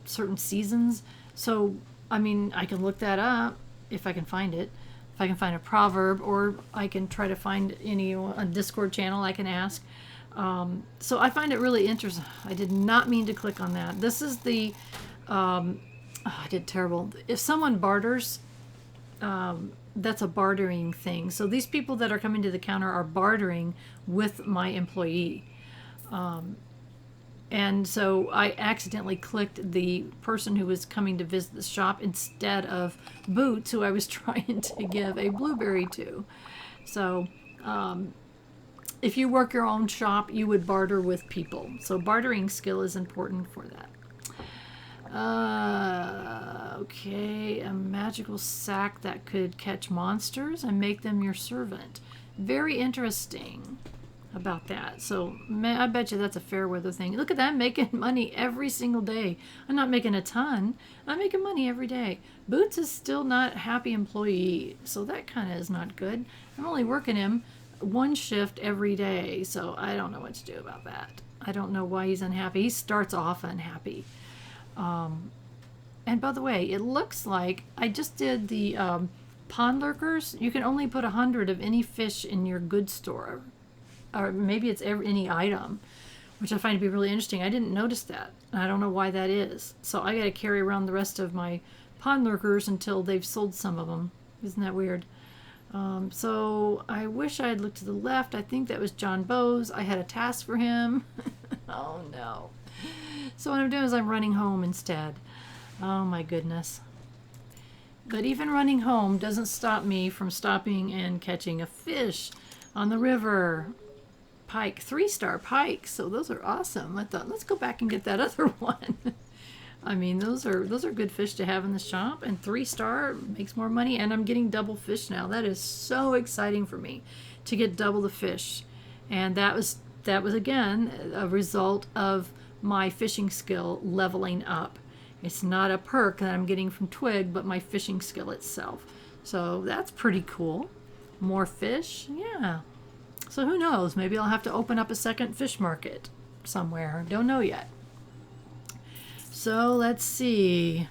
certain seasons. So, I mean, I can look that up if I can find it. If I can find a proverb, or I can try to find a Discord channel I can ask. So I find it really interesting. I did not mean to click on that. This is the, I did terrible. If someone barters, that's a bartering thing. So these people that are coming to the counter are bartering with my employee. And so I accidentally clicked the person who was coming to visit the shop instead of Boots, who I was trying to give a blueberry to. So if you work your own shop, you would barter with people. So bartering skill is important for that. Okay, a magical sack that could catch monsters and make them your servant. Very interesting about that. So I bet you that's a fair weather thing. Look at that, I'm making money every single day. I'm not making a ton. I'm making money every day. Boots is still not a happy employee, so that kind of is not good. I'm only working him 1 shift every day, so I don't know what to do about that. I don't know why he's unhappy. He starts off unhappy. And by the way, it looks like I just did the pond lurkers. You can only put 100 of any fish in your goods store, or maybe it's any item, which I find to be really interesting. I didn't notice that. I don't know why that is. So I got to carry around the rest of my pond lurkers until they've sold some of them. Isn't that weird? So I wish I had looked to the left. I think that was John Bowes. I had a task for him. Oh no. So what I'm doing is I'm running home instead. Oh my goodness. But even running home doesn't stop me from stopping and catching a fish on the river. Pike, 3-star pike. So those are awesome. I thought, let's go back and get that other one. I mean, those are good fish to have in the shop, and 3-star makes more money, and I'm getting double fish now. That is so exciting for me to get double the fish. And that was again a result of my fishing skill leveling up. It's not a perk that I'm getting from Twig, but my fishing skill itself. So that's pretty cool. More fish, yeah. So who knows? Maybe I'll have to open up a second fish market somewhere. Don't know yet. So let's see.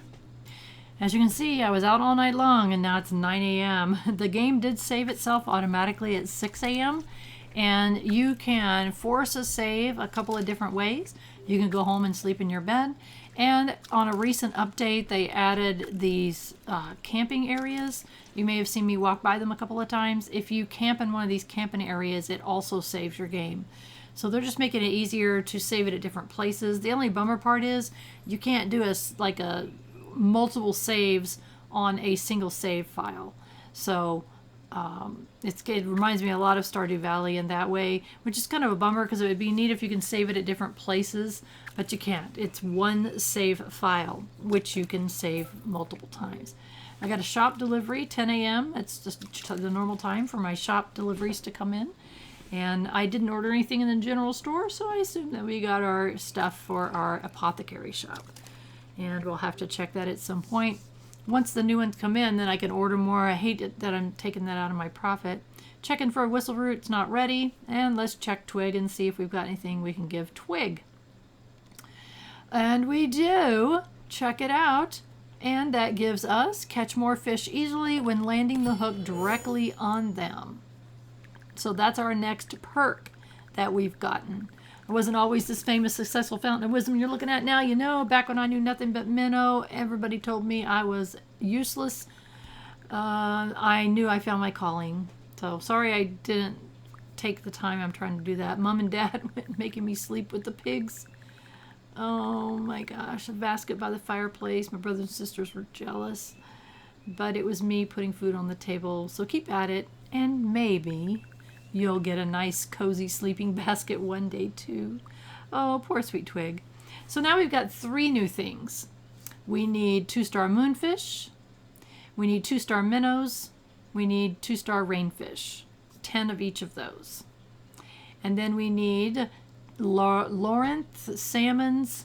As you can see, I was out all night long, and now it's 9 a.m. The game did save itself automatically at 6 a.m. And you can force a save a couple of different ways. You can go home and sleep in your bed. And on a recent update, they added these camping areas. You may have seen me walk by them a couple of times. If you camp in one of these camping areas, it also saves your game. So they're just making it easier to save it at different places. The only bummer part is you can't do a multiple saves on a single save file. So it reminds me a lot of Stardew Valley in that way, which is kind of a bummer because it would be neat if you can save it at different places, but you can't. It's one save file, which you can save multiple times. I got a shop delivery, 10 a.m. It's just the normal time for my shop deliveries to come in. And I didn't order anything in the general store, so I assume that we got our stuff for our apothecary shop. And we'll have to check that at some point. Once the new ones come in, then I can order more. I hate it that I'm taking that out of my profit. Checking for a whistle root, it's not ready. And let's check Twig and see if we've got anything we can give Twig. And we do. Check it out. And that gives us catch more fish easily when landing the hook directly on them. So that's our next perk that we've gotten. I wasn't always this famous, successful fountain of wisdom you're looking at now. You know, back when I knew nothing but minnow, everybody told me I was useless. I knew I found my calling. So sorry I didn't take the time. I'm trying to do that. Mom and Dad making me sleep with the pigs. Oh my gosh, a basket by the fireplace. My brothers and sisters were jealous. But it was me putting food on the table. So keep at it, and maybe you'll get a nice cozy sleeping basket one day too. Oh, poor sweet Twig. So now we've got 3 new things. We need 2-star moonfish. We need 2-star minnows. We need 2-star rainfish. 10 of each of those. And then we need Lawrence, salmons,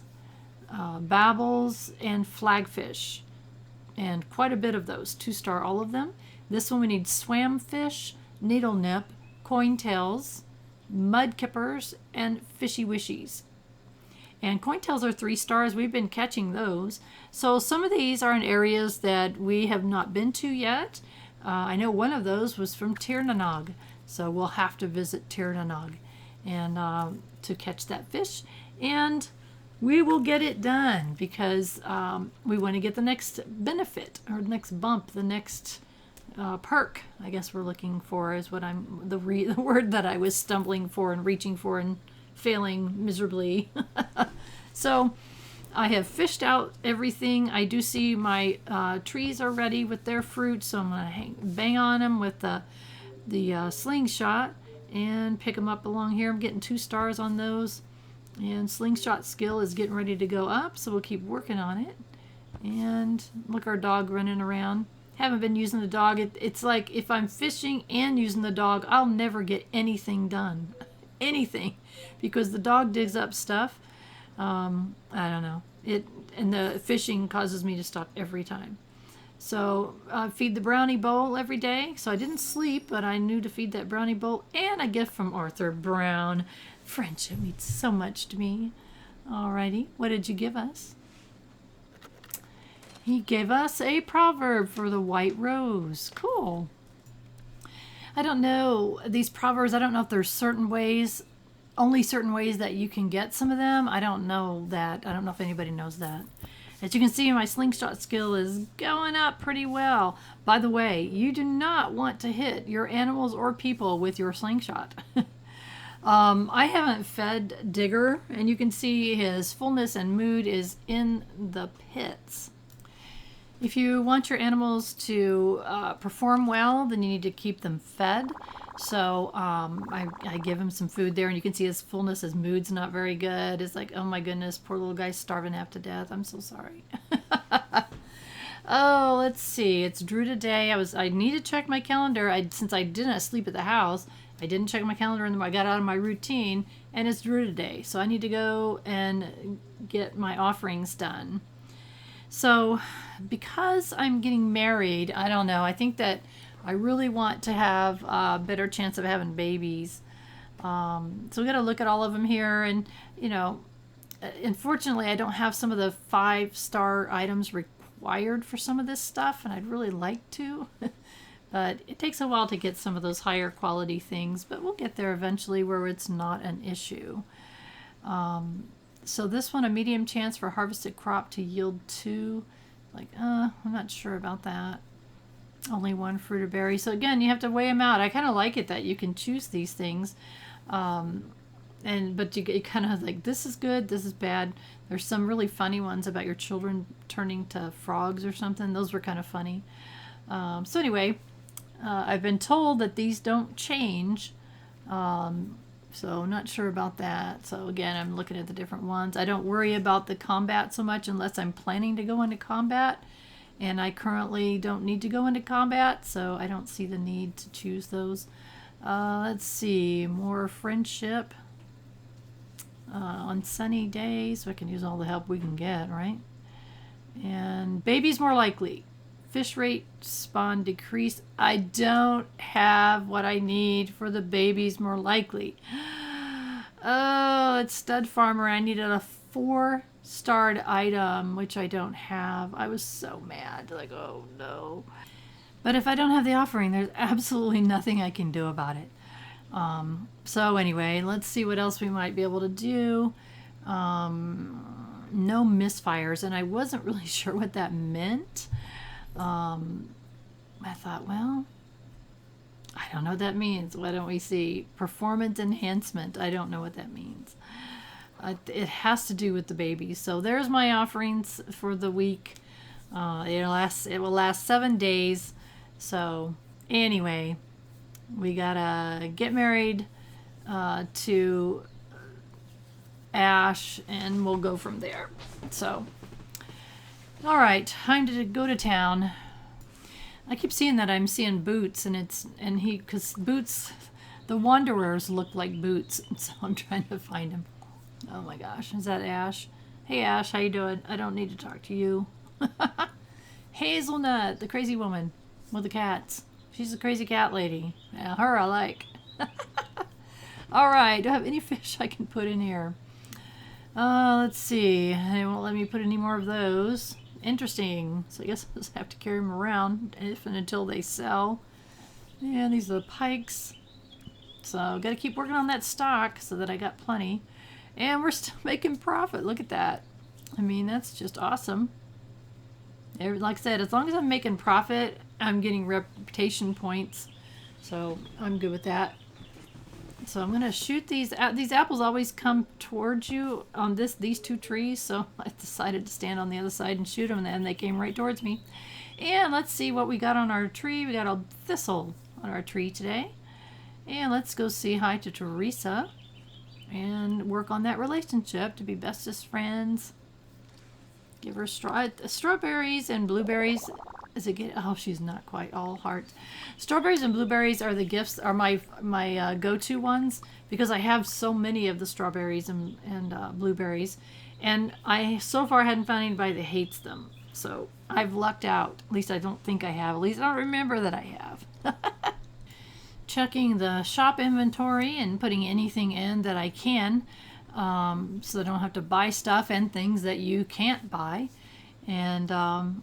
babbles, and flagfish. And quite a bit of those. 2-star all of them. This one we need swamfish, needle nip, cointails, mudkippers, and fishy wishies. And cointails are 3 stars. We've been catching those. So some of these are in areas that we have not been to yet. I know one of those was from Tirnanog. So we'll have to visit Tirnanog and to catch that fish. And we will get it done because we want to get the next benefit or the next bump, the next perk, I guess we're looking for, is what the word that I was stumbling for and reaching for and failing miserably. So I have fished out everything. I do see my trees are ready with their fruit, so I'm going to bang on them with the slingshot and pick them up along here. I'm getting 2 stars on those, and slingshot skill is getting ready to go up, so we'll keep working on it. And look, our dog running around. Haven't been using the dog. It's like if I'm fishing and using the dog, I'll never get anything done. Anything. Because the dog digs up stuff. I don't know. And the fishing causes me to stop every time. So I feed the brownie bowl every day. So I didn't sleep, but I knew to feed that brownie bowl. And a gift from Arthur Brown. Friendship means so much to me. Alrighty. What did you give us? He gave us a proverb for the white rose. Cool. I don't know these proverbs. I don't know if there's certain ways, only certain ways that you can get some of them. I don't know that. I don't know if anybody knows that. As you can see, my slingshot skill is going up pretty well. By the way, you do not want to hit your animals or people with your slingshot. I haven't fed Digger, and you can see his fullness and mood is in the pits. If you want your animals to perform well, then you need to keep them fed. So I give him some food there, and you can see his fullness, his mood's not very good. It's like, oh my goodness, poor little guy's starving half to death. I'm so sorry. Oh, let's see. It's Druida day. I need to check my calendar. Since I didn't sleep at the house, I didn't check my calendar, and I got out of my routine, and it's Druida day. So I need to go and get my offerings done. So because I'm getting married, I don't know, I think that I really want to have a better chance of having babies. So we got to look at all of them here. And, you know, unfortunately, I don't have some of the 5-star items required for some of this stuff, and I'd really like to. But it takes a while to get some of those higher quality things, but we'll get there eventually where it's not an issue. So this one, a medium chance for harvested crop to yield 2. Like, I'm not sure about that. Only 1 fruit or berry. So again, you have to weigh them out. I kind of like it that you can choose these things. But you kind of like, this is good, this is bad. There's some really funny ones about your children turning to frogs or something. Those were kind of funny. So anyway, I've been told that these don't change. So not sure about that. So again, I'm looking at the different ones. I don't worry about the combat so much unless I'm planning to go into combat. And I currently don't need to go into combat, so I don't see the need to choose those. Let's see, more friendship on sunny days. So I can use all the help we can get, right? And babies more likely. Fish rate spawn decrease. I don't have what I need for the babies more likely. Oh, it's stud farmer. I needed a 4-starred item, which I don't have. I was so mad. Like, oh no. But if I don't have the offering, there's absolutely nothing I can do about it. So anyway, let's see what else we might be able to do. No misfires, and I wasn't really sure what that meant. I thought, well, I don't know what that means. Why don't we see performance enhancement? I don't know what that means. It has to do with the babies. So there's my offerings for the week. It will last 7 days. So anyway, we gotta get married to Ash, and we'll go from there. So, all right, time to go to town. I keep seeing that I'm seeing Boots, and because Boots, the Wanderers look like Boots, so I'm trying to find him. Oh my gosh, is that Ash? Hey Ash, how you doing? I don't need to talk to you. Hazelnut, the crazy woman with the cats. She's a crazy cat lady. Yeah, her I like. All right, do I have any fish I can put in here? Let's see. They won't let me put any more of those. Interesting. So I guess I'll just have to carry them around if and until they sell. And these are the pikes. So got to keep working on that stock so that I got plenty. And we're still making profit. Look at that. I mean, that's just awesome. Like I said, as long as I'm making profit, I'm getting reputation points. So I'm good with that. So I'm going to shoot these. These apples always come towards you on these 2 trees. So I decided to stand on the other side and shoot them, and they came right towards me. And let's see what we got on our tree. We got a thistle on our tree today. And let's go say hi to Teresa and work on that relationship to be bestest friends. Give her strawberries and blueberries. Is it get? Oh, she's not quite all hearts. Strawberries and blueberries are the gifts. Are my go-to ones because I have so many of the strawberries and blueberries, and I so far hadn't found anybody that hates them. So I've lucked out. At least I don't think I have. At least I don't remember that I have. Checking the shop inventory and putting anything in that I can, so I don't have to buy stuff and things that you can't buy, and.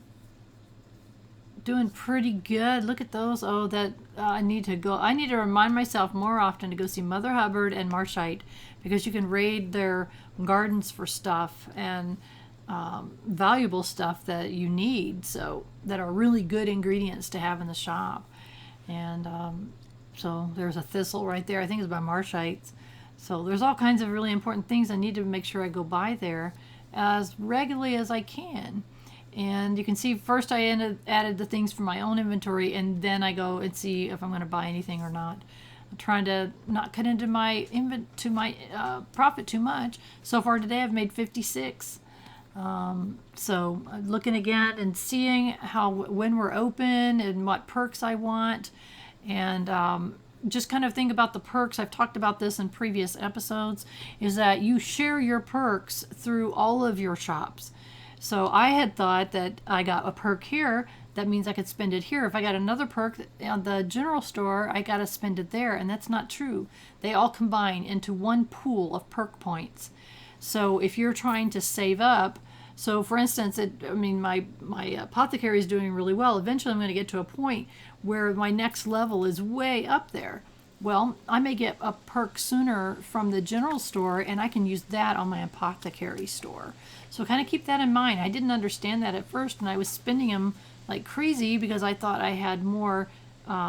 Doing pretty good. Look at those. Oh, that I need to go. I need to remind myself more often to go see Mother Hubbard and Marshite, because you can raid their gardens for stuff and valuable stuff that you need, so that are really good ingredients to have in the shop. And so there's a thistle right there. I think it's by Marshites. So there's all kinds of really important things I need to make sure I go by there as regularly as I can. And you can see first I added the things from my own inventory, and then I go and see if I'm going to buy anything or not. I'm trying to not cut into my profit too much. So far today I've made 56. So looking again and seeing when we're open and what perks I want, and just kind of think about the perks. I've talked about this in previous episodes, is that you share your perks through all of your shops. So I had thought that I got a perk here, that means I could spend it here. If I got another perk on the general store, I got to spend it there, and that's not true. They all combine into one pool of perk points. So if you're trying to save up So for instance, my apothecary is doing really well. Eventually I'm going to get to a point where my next level is way up there. Well, I may get a perk sooner from the general store, and I can use that on my apothecary store. So kind of keep that in mind. I didn't understand that at first, and I was spending them like crazy because I thought I had more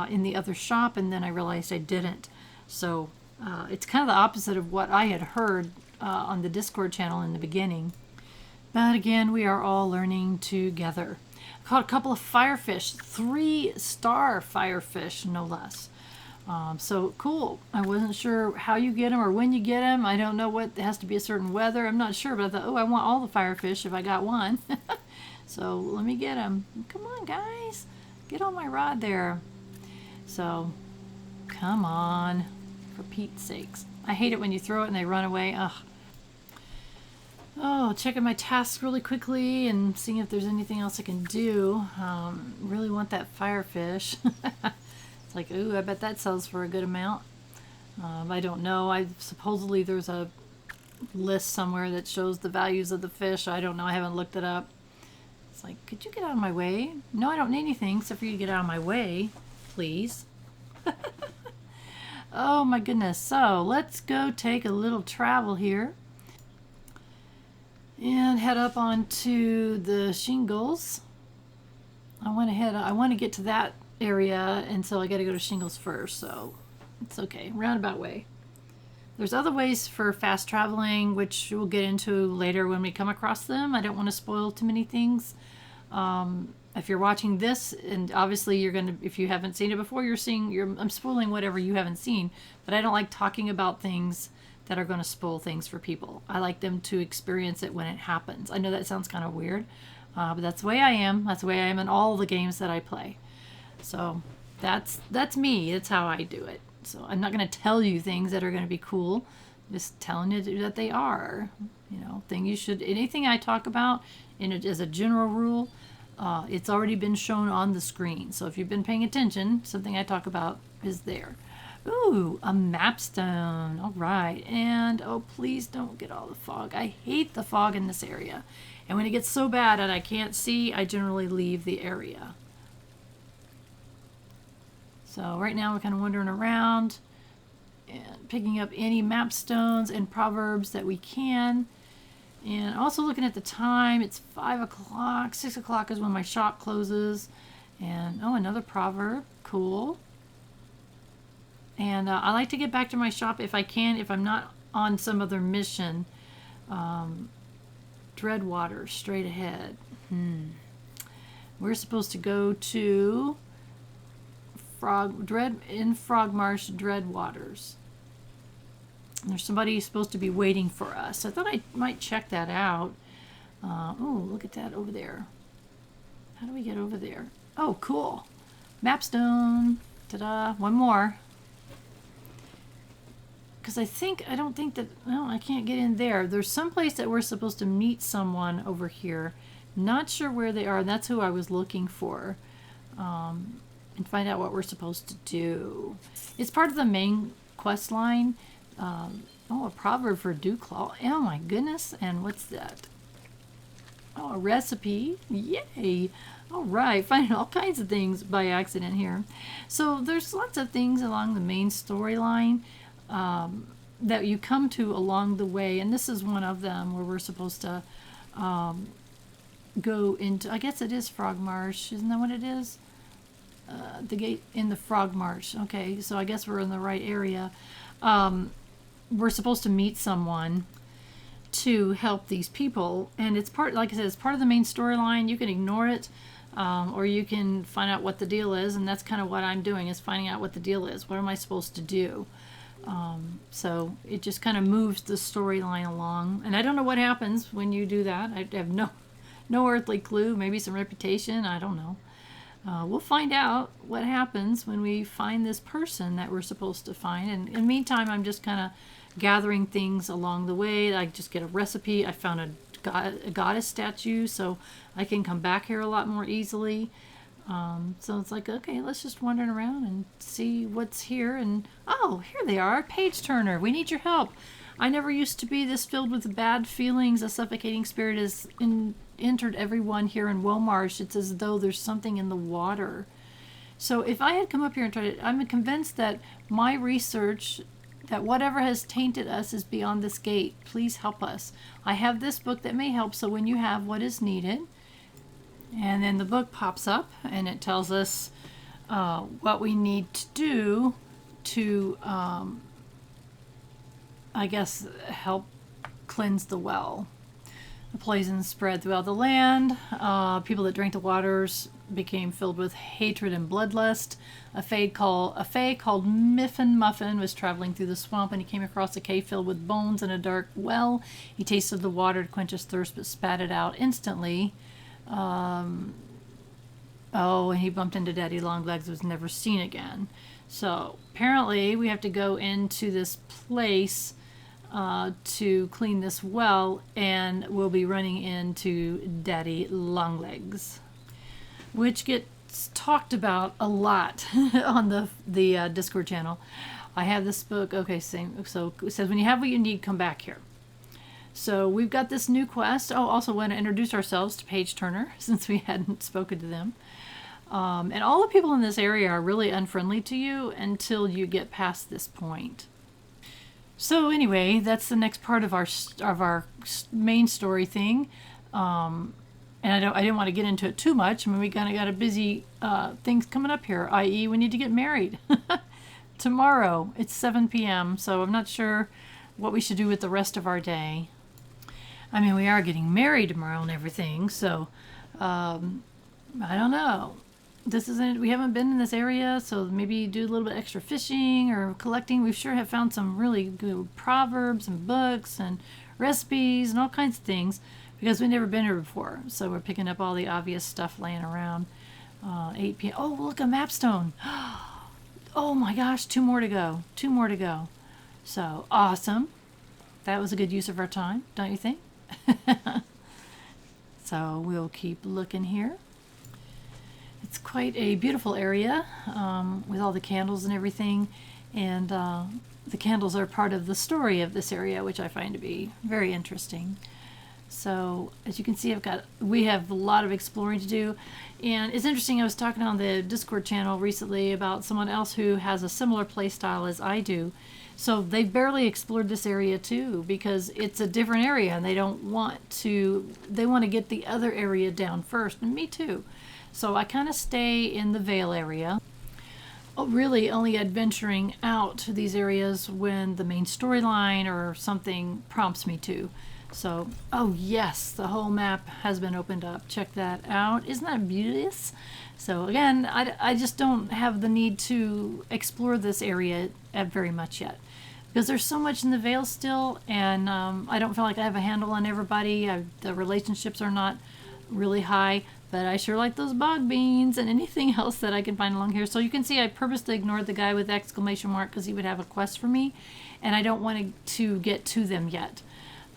in the other shop, and then I realized I didn't. So it's kind of the opposite of what I had heard on the Discord channel in the beginning. But again, we are all learning together. I caught a couple of firefish, 3-star firefish, no less. So cool. I wasn't sure how you get them or when you get them. I don't know what, it has to be a certain weather. I'm not sure, but I thought, oh, I want all the firefish if I got one. So let me get them. Come on, guys. Get on my rod there. So, come on. For Pete's sakes. I hate it when you throw it and they run away. Ugh. Oh, checking my tasks really quickly and seeing if there's anything else I can do. Really want that firefish. It's like, ooh, I bet that sells for a good amount. I don't know. Supposedly there's a list somewhere that shows the values of the fish. I don't know. I haven't looked it up. It's like, could you get out of my way? No, I don't need anything except for you to get out of my way, please. Oh my goodness. So let's go take a little travel here and head up onto the shingles. I want to get to that area, and so I got to go to shingles first, so it's okay. Roundabout way. There's other ways for fast traveling, which we'll get into later when we come across them. I don't want to spoil too many things. If you're watching this, and obviously you're going to, if you haven't seen it before, I'm spoiling whatever you haven't seen, but I don't like talking about things that are going to spoil things for people. I like them to experience it when it happens. I know that sounds kind of weird, but that's the way I am. That's the way I am in all the games that I play. So that's me. That's how I do it. So I'm not going to tell you things that are going to be cool. Just telling you that they are. You know, anything I talk about as a general rule, it's already been shown on the screen. So if you've been paying attention, something I talk about is there. Ooh, a mapstone. All right. And, oh, please don't get all the fog. I hate the fog in this area. And when it gets so bad that I can't see, I generally leave the area. So right now we're kind of wandering around and picking up any mapstones and proverbs that we can. And also looking at the time, it's 5 o'clock. 6 o'clock is when my shop closes. And, oh, another proverb. Cool. And I like to get back to my shop if I can, if I'm not on some other mission. Dreadwater, straight ahead. We're supposed to go to Frogmarsh Dreadwaters. And there's somebody supposed to be waiting for us. So I thought I might check that out. Oh, look at that over there. How do we get over there? Oh, cool. Mapstone. Ta-da. One more. Because I don't think that, no, I can't get in there. There's some place that we're supposed to meet someone over here. Not sure where they are. And that's who I was looking for. And find out what we're supposed to do. It's part of the main quest line. Oh, a proverb for Dewclaw. Oh my goodness. And what's that? Oh, a recipe. Yay. All right. Finding all kinds of things by accident here. So there's lots of things along the main storyline that you come to along the way. And this is one of them where we're supposed to go into, I guess it is Frogmarsh. Isn't that what it is? The gate in the Frogmarsh. Okay, so I guess we're in the right area. We're supposed to meet someone to help these people, and it's part, like I said, it's part of the main storyline. You can ignore it, or you can find out what the deal is, and that's kind of what I'm doing, is finding out what the deal is. What am I supposed to do? So it just kind of moves the storyline along, and I don't know what happens when you do that. I have no earthly clue. Maybe some reputation. I don't know. We'll find out what happens when we find this person that we're supposed to find. And in the meantime, I'm just kind of gathering things along the way. I just get a recipe. I found a goddess statue, so I can come back here a lot more easily. So it's like, okay, let's just wander around and see what's here. And oh, here they are, Paige Turner. We need your help. I never used to be this filled with bad feelings. A suffocating spirit has entered everyone here in Womarsh. It's as though there's something in the water. So if I had come up here and tried it, I'm convinced that my research, that whatever has tainted us is beyond this gate. Please help us. I have this book that may help, so when you have what is needed, and then the book pops up and it tells us what we need to do to, I guess, help cleanse the well. The poison spread throughout the land. People that drank the waters became filled with hatred and bloodlust. A fae called Miffin Muffin was traveling through the swamp, and he came across a cave filled with bones and a dark well. He tasted the water to quench his thirst, but spat it out instantly. And he bumped into Daddy Longlegs, was never seen again. So apparently we have to go into this place to clean this well, and we'll be running into Daddy Longlegs, which gets talked about a lot on the Discord channel. I have this book. Okay, same. So it says, when you have what you need, come back here. So we've got this new quest. Oh, also want to introduce ourselves to Paige Turner, since we hadn't spoken to them. And all the people in this area are really unfriendly to you until you get past this point. So anyway, that's the next part of our main story thing. And I didn't want to get into it too much. I mean, we kind of got a busy things coming up here, i.e. we need to get married. Tomorrow, it's 7 p.m., so I'm not sure what we should do with the rest of our day. I mean, we are getting married tomorrow and everything, so I don't know. We haven't been in this area, so maybe do a little bit extra fishing or collecting. We sure have found some really good proverbs and books and recipes and all kinds of things, because we've never been here before. So we're picking up all the obvious stuff laying around. 8 p.m. Oh, look, a mapstone. Oh my gosh, 2 more to go. 2 more to go. So awesome. That was a good use of our time, don't you think? So we'll keep looking here. It's quite a beautiful area with all the candles and everything. And the candles are part of the story of this area, which I find to be very interesting. So as you can see, we have a lot of exploring to do. And it's interesting, I was talking on the Discord channel recently about someone else who has a similar play style as I do. So they've barely explored this area too, because it's a different area and they want to get the other area down first, and me too. So I kind of stay in the Vale area. Really only adventuring out to these areas when the main storyline or something prompts me to. So, oh yes, the whole map has been opened up. Check that out. Isn't that beauteous? So again, I just don't have the need to explore this area very much yet, because there's so much in the Vale still, and I don't feel like I have a handle on everybody. The relationships are not really high, but I sure like those bog beans and anything else that I can find along here. So you can see I purposely ignored the guy with the exclamation mark because he would have a quest for me, and I don't want to get to them yet.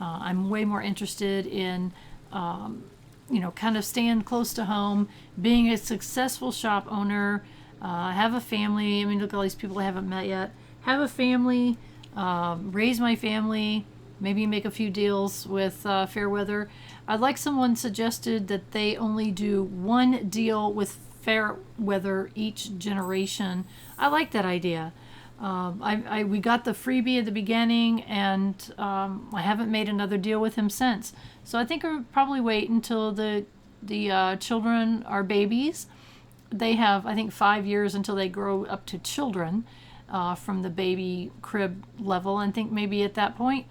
I'm way more interested in, kind of staying close to home, being a successful shop owner, have a family. I mean, look at all these people I haven't met yet. Have a family, raise my family, maybe make a few deals with Fairweather. I'd like someone suggested that they only do 1 deal with Fairweather each generation. I like that idea. We got the freebie at the beginning, and I haven't made another deal with him since. So I think I'll probably wait until the children are babies. They have, I think, 5 years until they grow up to children from the baby crib level. And think maybe at that point,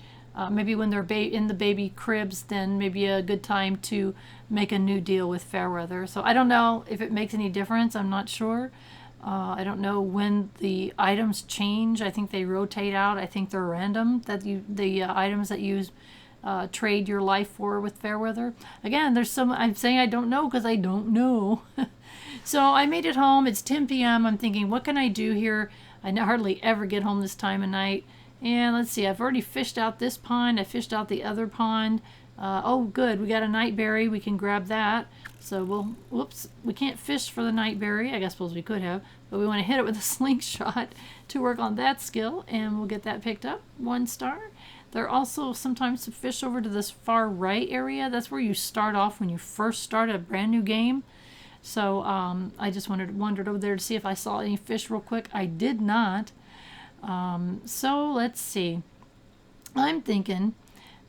maybe when they're in the baby cribs, then maybe a good time to make a new deal with Fairweather. So I don't know if it makes any difference. I'm not sure. I don't know when the items change. I think they rotate out. I think they're random, that the items that you trade your life for with Fairweather. Again, I'm saying I don't know because I don't know. So I made it home. It's 10 p.m. I'm thinking, what can I do here? I hardly ever get home this time of night. And let's see, I've already fished out this pond. I fished out the other pond. Oh, good. We got a nightberry. We can grab that. So we can't fish for the nightberry. I suppose we could have, but we want to hit it with a slingshot to work on that skill, and we'll get that picked up. 1 star. There are also sometimes some fish over to this far right area. That's where you start off when you first start a brand new game. So I just wandered over there to see if I saw any fish real quick. I did not. So let's see. I'm thinking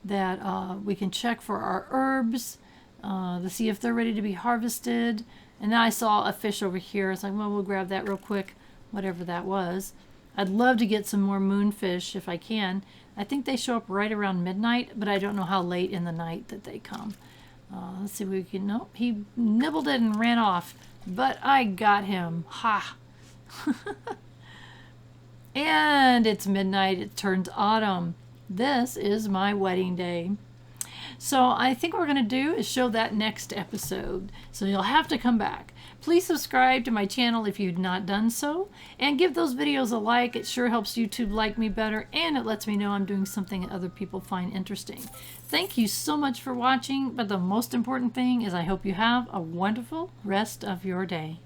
that we can check for our herbs to see if they're ready to be harvested. And then I saw a fish over here. It's like, well, we'll grab that real quick, whatever that was. I'd love to get some more moonfish if I can. I think they show up right around midnight, but I don't know how late in the night that they come. Let's see if we can... Nope, he nibbled it and ran off. But I got him. Ha! And it's midnight. It turns autumn. This is my wedding day. So I think what we're going to do is show that next episode. So you'll have to come back. Please subscribe to my channel if you've not done so. And give those videos a like. It sure helps YouTube like me better. And it lets me know I'm doing something that other people find interesting. Thank you so much for watching. But the most important thing is I hope you have a wonderful rest of your day.